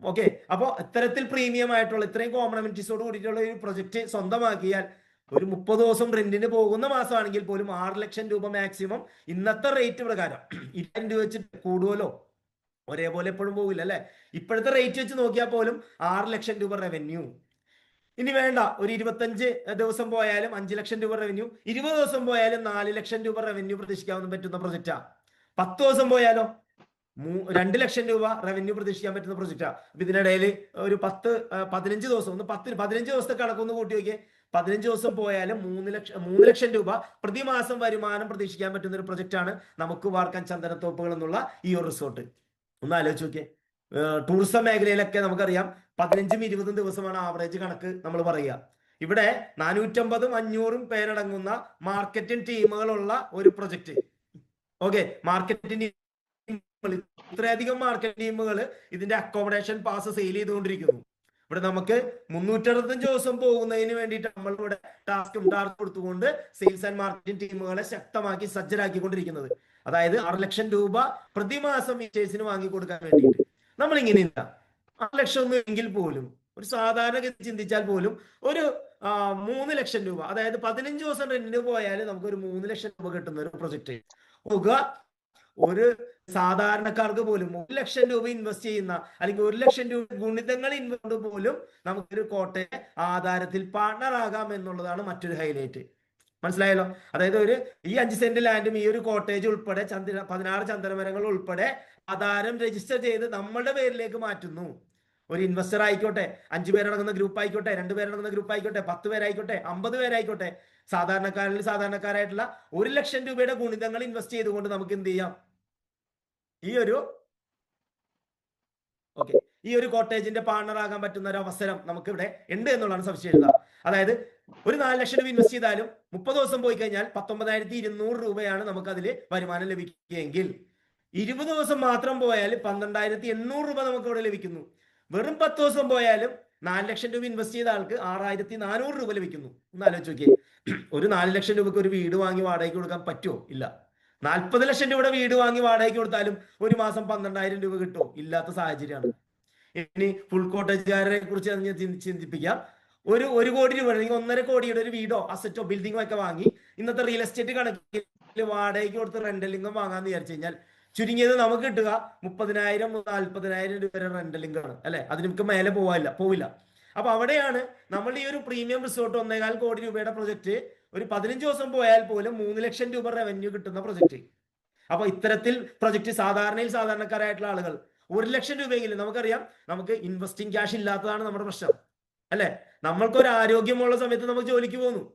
ഓക്കെ, അപ്പൊ ഇത്തരത്തിൽ പ്രീമിയം ആയിട്ടുള്ള ഇത്രയും കോമൺ അമ്യൂണിറ്റീസോട് കൂടിയിട്ടുള്ള ഒരു പ്രൊജക്ട് സ്വന്തമാക്കിയാൽ ഒരു 30 ദിവസം റെന്റിന് പോകുന്ന മാസമാണെങ്കിൽ പോലും 6 ലക്ഷം രൂപ മാക്സിമം ഇന്നത്തെ റേറ്റ് പ്രകാരം. 2000 രൂപ വെച്ചിട്ട് കൂടുമല്ലോ, ഒരേപോലെ എപ്പോഴും പോകില്ല, അല്ലെ? ഇപ്പോഴത്തെ റേറ്റ് വെച്ച് നോക്കിയാൽ പോലും 6 ലക്ഷം രൂപ റവന്യൂ. ഇനി വേണ്ട, ഒരു 25 ദിവസം പോയാലും 5 ലക്ഷം രൂപ റവന്യൂ, 20 ദിവസം പോയാലും 4 ലക്ഷം രൂപ റവന്യൂ പ്രതീക്ഷിക്കാവുന്ന പറ്റുന്ന പ്രൊജക്റ്റാ. 10 ദിവസം പോയാലോ 2 ലക്ഷം രൂപ റവന്യൂ പ്രതീക്ഷിക്കാൻ പറ്റുന്ന പ്രൊജക്റ്റാ. അപ്പൊ ഇതിനിടയിൽ ഒരു 15 ദിവസം, 15 ദിവസത്തെ കണക്കൊന്ന് കൂട്ടി നോക്കിയേ. 15 ദിവസം പോയാലും 3 ലക്ഷം രൂപ പ്രതിമാസം വരുമാനം പ്രതീക്ഷിക്കാൻ പറ്റുന്ന ഒരു പ്രൊജക്റ്റാണ് നമുക്ക് വാർക്കാൻ ചന്ദനത്തോപ്പുകൾ എന്നുള്ള ഈ ഒരു റിസോർട്ട്. ഒന്ന് ആലോചിച്ച് നോക്കിയേ. ടൂറിസം മേഖലയിലൊക്കെ നമുക്കറിയാം 15-20 ദിവസമാണ് ആവറേജ് കണക്ക് നമ്മൾ പറയുക. ഇവിടെ 450-500 പേരടങ്ങുന്ന മാർക്കറ്റിംഗ് ടീമുകളുള്ള ഒരു പ്രൊജക്ട്. ഓക്കെ, മാർക്കറ്റിംഗ് ഇത്രയധികം മാർക്കറ്റിംഗ് ടീമുകൾ ഇതിന്റെ അക്കോമഡേഷൻ പാസ് സെയിൽ ചെയ്തുകൊണ്ടിരിക്കുന്നു. ഇവിടെ നമുക്ക് 365 ദിവസം പോകുന്നതിന് വേണ്ടിയിട്ട് നമ്മൾ ഇവിടെ ടാസ്കും കൊടുത്തുകൊണ്ട് സെയിൽസ് ആൻഡ് മാർക്കറ്റിംഗ് ടീമുകളെ ശക്തമാക്കി സജ്ജരാക്കിക്കൊണ്ടിരിക്കുന്നത്. അതായത് 6 ലക്ഷം രൂപ പ്രതിമാസം വിറ്റേഴ്സിന് വാങ്ങിക്കൊടുക്കാൻ വേണ്ടിയിട്ട്. നമ്മളിങ്ങനെ ഇല്ല, 6 ലക്ഷം ഒന്നും എങ്കിൽ പോലും ഒരു സാധാരണഗതി ചിന്തിച്ചാൽ പോലും ഒരു 3 ലക്ഷം രൂപ, അതായത് 15 ദിവസം റെന്റിന് പോയാൽ നമുക്ക് ഒരു 3 ലക്ഷം രൂപ കിട്ടുന്ന ഒരു പ്രൊജക്ട് നോക്കുക. ഒരു സാധാരണക്കാർക്ക് പോലും 1 ലക്ഷം രൂപ ഇൻവെസ്റ്റ് ചെയ്യുന്ന, അല്ലെങ്കിൽ 1 ലക്ഷം രൂപ ഗുണിതങ്ങൾ ഇൻവെസ്റ്റ് പോലും നമുക്കൊരു കോട്ടയെ ആധാരത്തിൽ പാർട്ണർ ആകാം എന്നുള്ളതാണ് മറ്റൊരു ഹൈലൈറ്റ്. മനസ്സിലായല്ലോ? അതായത് ഈ 5 സെന്റ് ലാൻഡും ഈ ഒരു കോട്ടേജ് ഉൾപ്പെടെ 16 ചന്ദനമരങ്ങൾ ഉൾപ്പെടെ ആധാരം രജിസ്റ്റർ ചെയ്ത് നമ്മളുടെ പേരിലേക്ക് മാറ്റുന്നു. ഒരു ഇൻവെസ്റ്റർ ആയിക്കോട്ടെ, 5 പേരടങ്ങുന്ന ഗ്രൂപ്പ് ആയിക്കോട്ടെ, 2 പേരടങ്ങുന്ന ഗ്രൂപ്പ് ആയിക്കോട്ടെ, 10 പേരായിക്കോട്ടെ, 50 പേരായിക്കോട്ടെ, സാധാരണക്കാരായിട്ടുള്ള 1 ലക്ഷം രൂപയുടെ ഗുണിതങ്ങൾ ഇൻവെസ്റ്റ് ചെയ്തുകൊണ്ട് നമുക്ക് എന്ത് ചെയ്യാം? ഈ ഒരു കോട്ടേജിന്റെ പാർട്ണർ ആകാൻ പറ്റുന്ന ഒരു അവസരം നമുക്ക് ഇവിടെ ഉണ്ട് എന്നുള്ളതാണ് സവിശേഷത. അതായത് ഒരു 4 ലക്ഷം രൂപ ഇൻവെസ്റ്റ് ചെയ്താലും 30 ദിവസം പോയി കഴിഞ്ഞാൽ 19,200 രൂപയാണ് നമുക്ക് അതിൽ വരുമാനം ലഭിക്കുകയെങ്കിൽ 20 ദിവസം മാത്രം പോയാൽ 12,800 രൂപ നമുക്ക് ഇവിടെ ലഭിക്കുന്നു. വെറും 10 ദിവസം പോയാലും 4 ലക്ഷം രൂപ ഇൻവെസ്റ്റ് ചെയ്ത ആൾക്ക് 6,400 രൂപ ലഭിക്കുന്നു. ഒന്ന് ആലോചിച്ച് നോക്കിയേ. ഒരു 4 ലക്ഷം രൂപയ്ക്ക് ഒരു വീട് വാങ്ങി വാടകയ്ക്ക് കൊടുക്കാൻ പറ്റുമോ? ഇല്ല. 40 ലക്ഷം രൂപയുടെ വീട് വാങ്ങി വാടകയ്ക്ക് കൊടുത്താലും ഒരു മാസം 12,000 രൂപ കിട്ടുമോ? ഇല്ലാത്ത സാഹചര്യമാണ്. ഇനി ഫുൾ കോട്ടേജുകാരെ കുറിച്ച് ചിന്തിപ്പിക്കാം. ഒരു കോടി രൂപ അല്ലെങ്കിൽ 1.5 കോടിയുടെ ഒരു വീടോ അസറ്റോ ബിൽഡിങ്ങോ ഒക്കെ വാങ്ങി ഇന്നത്തെ റിയൽ എസ്റ്റേറ്റ് കണക്കിൽ വാടകയ്ക്ക് കൊടുത്ത് റെന്റൽ ഇൻകം വാങ്ങാന്ന് വിചാരിച്ചു കഴിഞ്ഞാൽ ചുരുങ്ങിയത് നമുക്ക് കിട്ടുക 30,000-40,000 രൂപ വരെ റെന്റൽ ഇൻകം ആണ്, അല്ലെ? അതിന് നമുക്ക് മേലെ പോവില്ല. അപ്പൊ അവിടെയാണ് നമ്മൾ ഈ ഒരു പ്രീമിയം റിസോർട്ട് 1.25 കോടി രൂപയുടെ പ്രൊജക്ട് ഒരു 15 ദിവസം പോയാൽ പോലും 3 ലക്ഷം രൂപ റവന്യൂ കിട്ടുന്ന പ്രൊജക്ട്. അപ്പൊ ഇത്തരത്തിൽ പ്രൊജക്ട് സാധാരണക്കാരായിട്ടുള്ള ആളുകൾ 1 ലക്ഷം രൂപയെങ്കിലും, നമുക്കറിയാം നമുക്ക് ഇൻവെസ്റ്റിംഗ് ക്യാഷ് ഇല്ലാത്തതാണ് നമ്മുടെ പ്രശ്നം, അല്ലെ? നമ്മൾക്കൊരു ആരോഗ്യമുള്ള സമയത്ത് നമുക്ക് ജോലിക്ക് പോകുന്നു.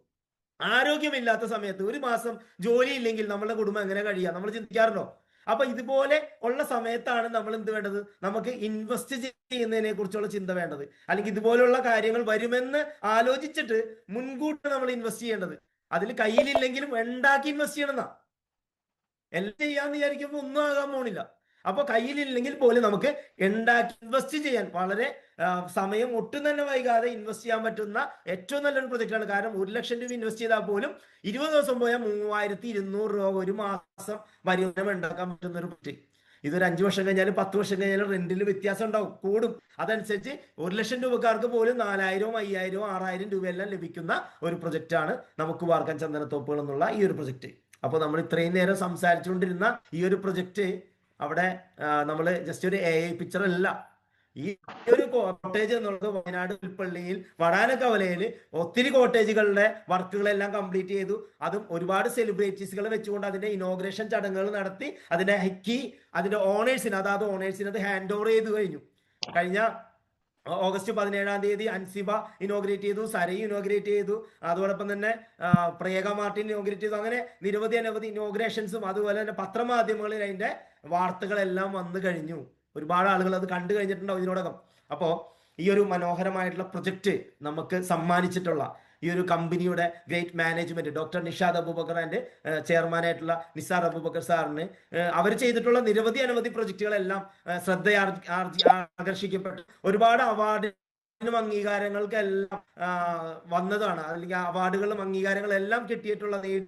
ആരോഗ്യമില്ലാത്ത സമയത്ത് ഒരു മാസം ജോലി ഇല്ലെങ്കിൽ നമ്മളുടെ കുടുംബം എങ്ങനെ കഴിയുക? നമ്മൾ ചിന്തിക്കാറുണ്ടോ? അപ്പൊ ഇതുപോലെ ഉള്ള സമയത്താണ് നമ്മൾ എന്ത് വേണ്ടത്? നമുക്ക് ഇൻവെസ്റ്റ് ചെയ്യുന്നതിനെ കുറിച്ചുള്ള ചിന്ത വേണ്ടത്. അല്ലെങ്കിൽ ഇതുപോലുള്ള കാര്യങ്ങൾ വരുമെന്ന് ആലോചിച്ചിട്ട് മുൻകൂട്ടി നമ്മൾ ഇൻവെസ്റ്റ് ചെയ്യേണ്ടത്. അതിൽ കയ്യിലില്ലെങ്കിലും ഉണ്ടാക്കി ഇൻവെസ്റ്റ് ചെയ്യണമെന്നാ. എല്ലാം ചെയ്യാന്ന് വിചാരിക്കുമ്പോൾ ഒന്നും ആകാൻ പോണില്ല. അപ്പൊ കയ്യിലില്ലെങ്കിൽ പോലും നമുക്ക് ഉണ്ടാക്കി ഇൻവെസ്റ്റ് ചെയ്യാൻ വളരെ സമയം ഒട്ടും തന്നെ വൈകാതെ ഇൻവെസ്റ്റ് ചെയ്യാൻ പറ്റുന്ന ഏറ്റവും നല്ലൊരു പ്രൊജക്റ്റാണ്. കാരണം 1 ലക്ഷം രൂപ ഇൻവെസ്റ്റ് ചെയ്താൽ പോലും 20 ദിവസം പോയാൽ 3,200 രൂപ ഒരു മാസം വരുമാനം ഉണ്ടാക്കാൻ പറ്റുന്ന ഒരു പ്രൊജക്ട്. ഇതൊരു 5 വർഷം കഴിഞ്ഞാലും 10 വർഷം കഴിഞ്ഞാലും റെന്റിൽ വ്യത്യാസം ഉണ്ടാവും, കൂടും. അതനുസരിച്ച് 1 ലക്ഷം രൂപക്കാർക്ക് പോലും 4,000, 5,000, 6,000 രൂപയെല്ലാം ലഭിക്കുന്ന ഒരു പ്രൊജക്റ്റാണ് നമുക്ക് വാർക്കാൻ ചന്ദനത്തോപ്പുകൾ എന്നുള്ള ഈ ഒരു പ്രൊജക്ട്. അപ്പോൾ നമ്മൾ ഇത്രയും നേരം സംസാരിച്ചുകൊണ്ടിരുന്ന ഈ ഒരു പ്രൊജക്ട് അവിടെ നമ്മൾ ജസ്റ്റ് ഒരു AI പിക്ചർ അല്ല. ഈ ഒരു കോട്ടേജ് എന്നുള്ളത് വയനാട് പുൽപ്പള്ളിയിൽ വടാനക്കവലയിൽ ഒത്തിരി കോട്ടേജുകളുടെ വർക്കുകളെല്ലാം കംപ്ലീറ്റ് ചെയ്തു. അതും ഒരുപാട് സെലിബ്രിറ്റീസുകൾ വെച്ചുകൊണ്ട് അതിന്റെ ഇനോഗ്രേഷൻ ചടങ്ങുകൾ നടത്തി അതിന്റെ അതിന്റെ ഓണേഴ്സിന് അത് ഹാൻഡ് ഓവർ ചെയ്തു കഴിഞ്ഞു. കഴിഞ്ഞ ഓഗസ്റ്റ് 17-ാം തീയതി അൻസിബ ഇനോഗ്രേറ്റ് ചെയ്തു, സരയി ഇനോഗ്രേറ്റ് ചെയ്തു, അതോടൊപ്പം തന്നെ പ്രിയങ്ക മാർട്ടിൻ ഇനോഗ്രേറ്റ് ചെയ്തു. അങ്ങനെ അനവധി ഇനോഗ്രേഷൻസും അതുപോലെ തന്നെ പത്രമാധ്യമങ്ങളിൽ അതിന്റെ വാർത്തകളെല്ലാം വന്നു കഴിഞ്ഞു. ഒരുപാട് ആളുകൾ അത് കണ്ടു കഴിഞ്ഞിട്ടുണ്ടാവും ഇതിനോടകം. അപ്പോൾ ഈ ഒരു മനോഹരമായിട്ടുള്ള പ്രൊജക്ട് നമുക്ക് സമ്മാനിച്ചിട്ടുള്ള ഈ ഒരു കമ്പനിയുടെ great management doctor Nishad Abubakar and ചെയർമാനായിട്ടുള്ള നിസാർ അബൂബക്കർ സാറിന് അവർ ചെയ്തിട്ടുള്ള അനവധി പ്രൊജക്ടുകളെല്ലാം ആകർഷിക്കപ്പെട്ടു. ഒരുപാട് അവാർഡിനും അംഗീകാരങ്ങൾക്കെല്ലാം വന്നതാണ്, അല്ലെങ്കിൽ അവാർഡുകളും അംഗീകാരങ്ങളെല്ലാം കിട്ടിയിട്ടുള്ള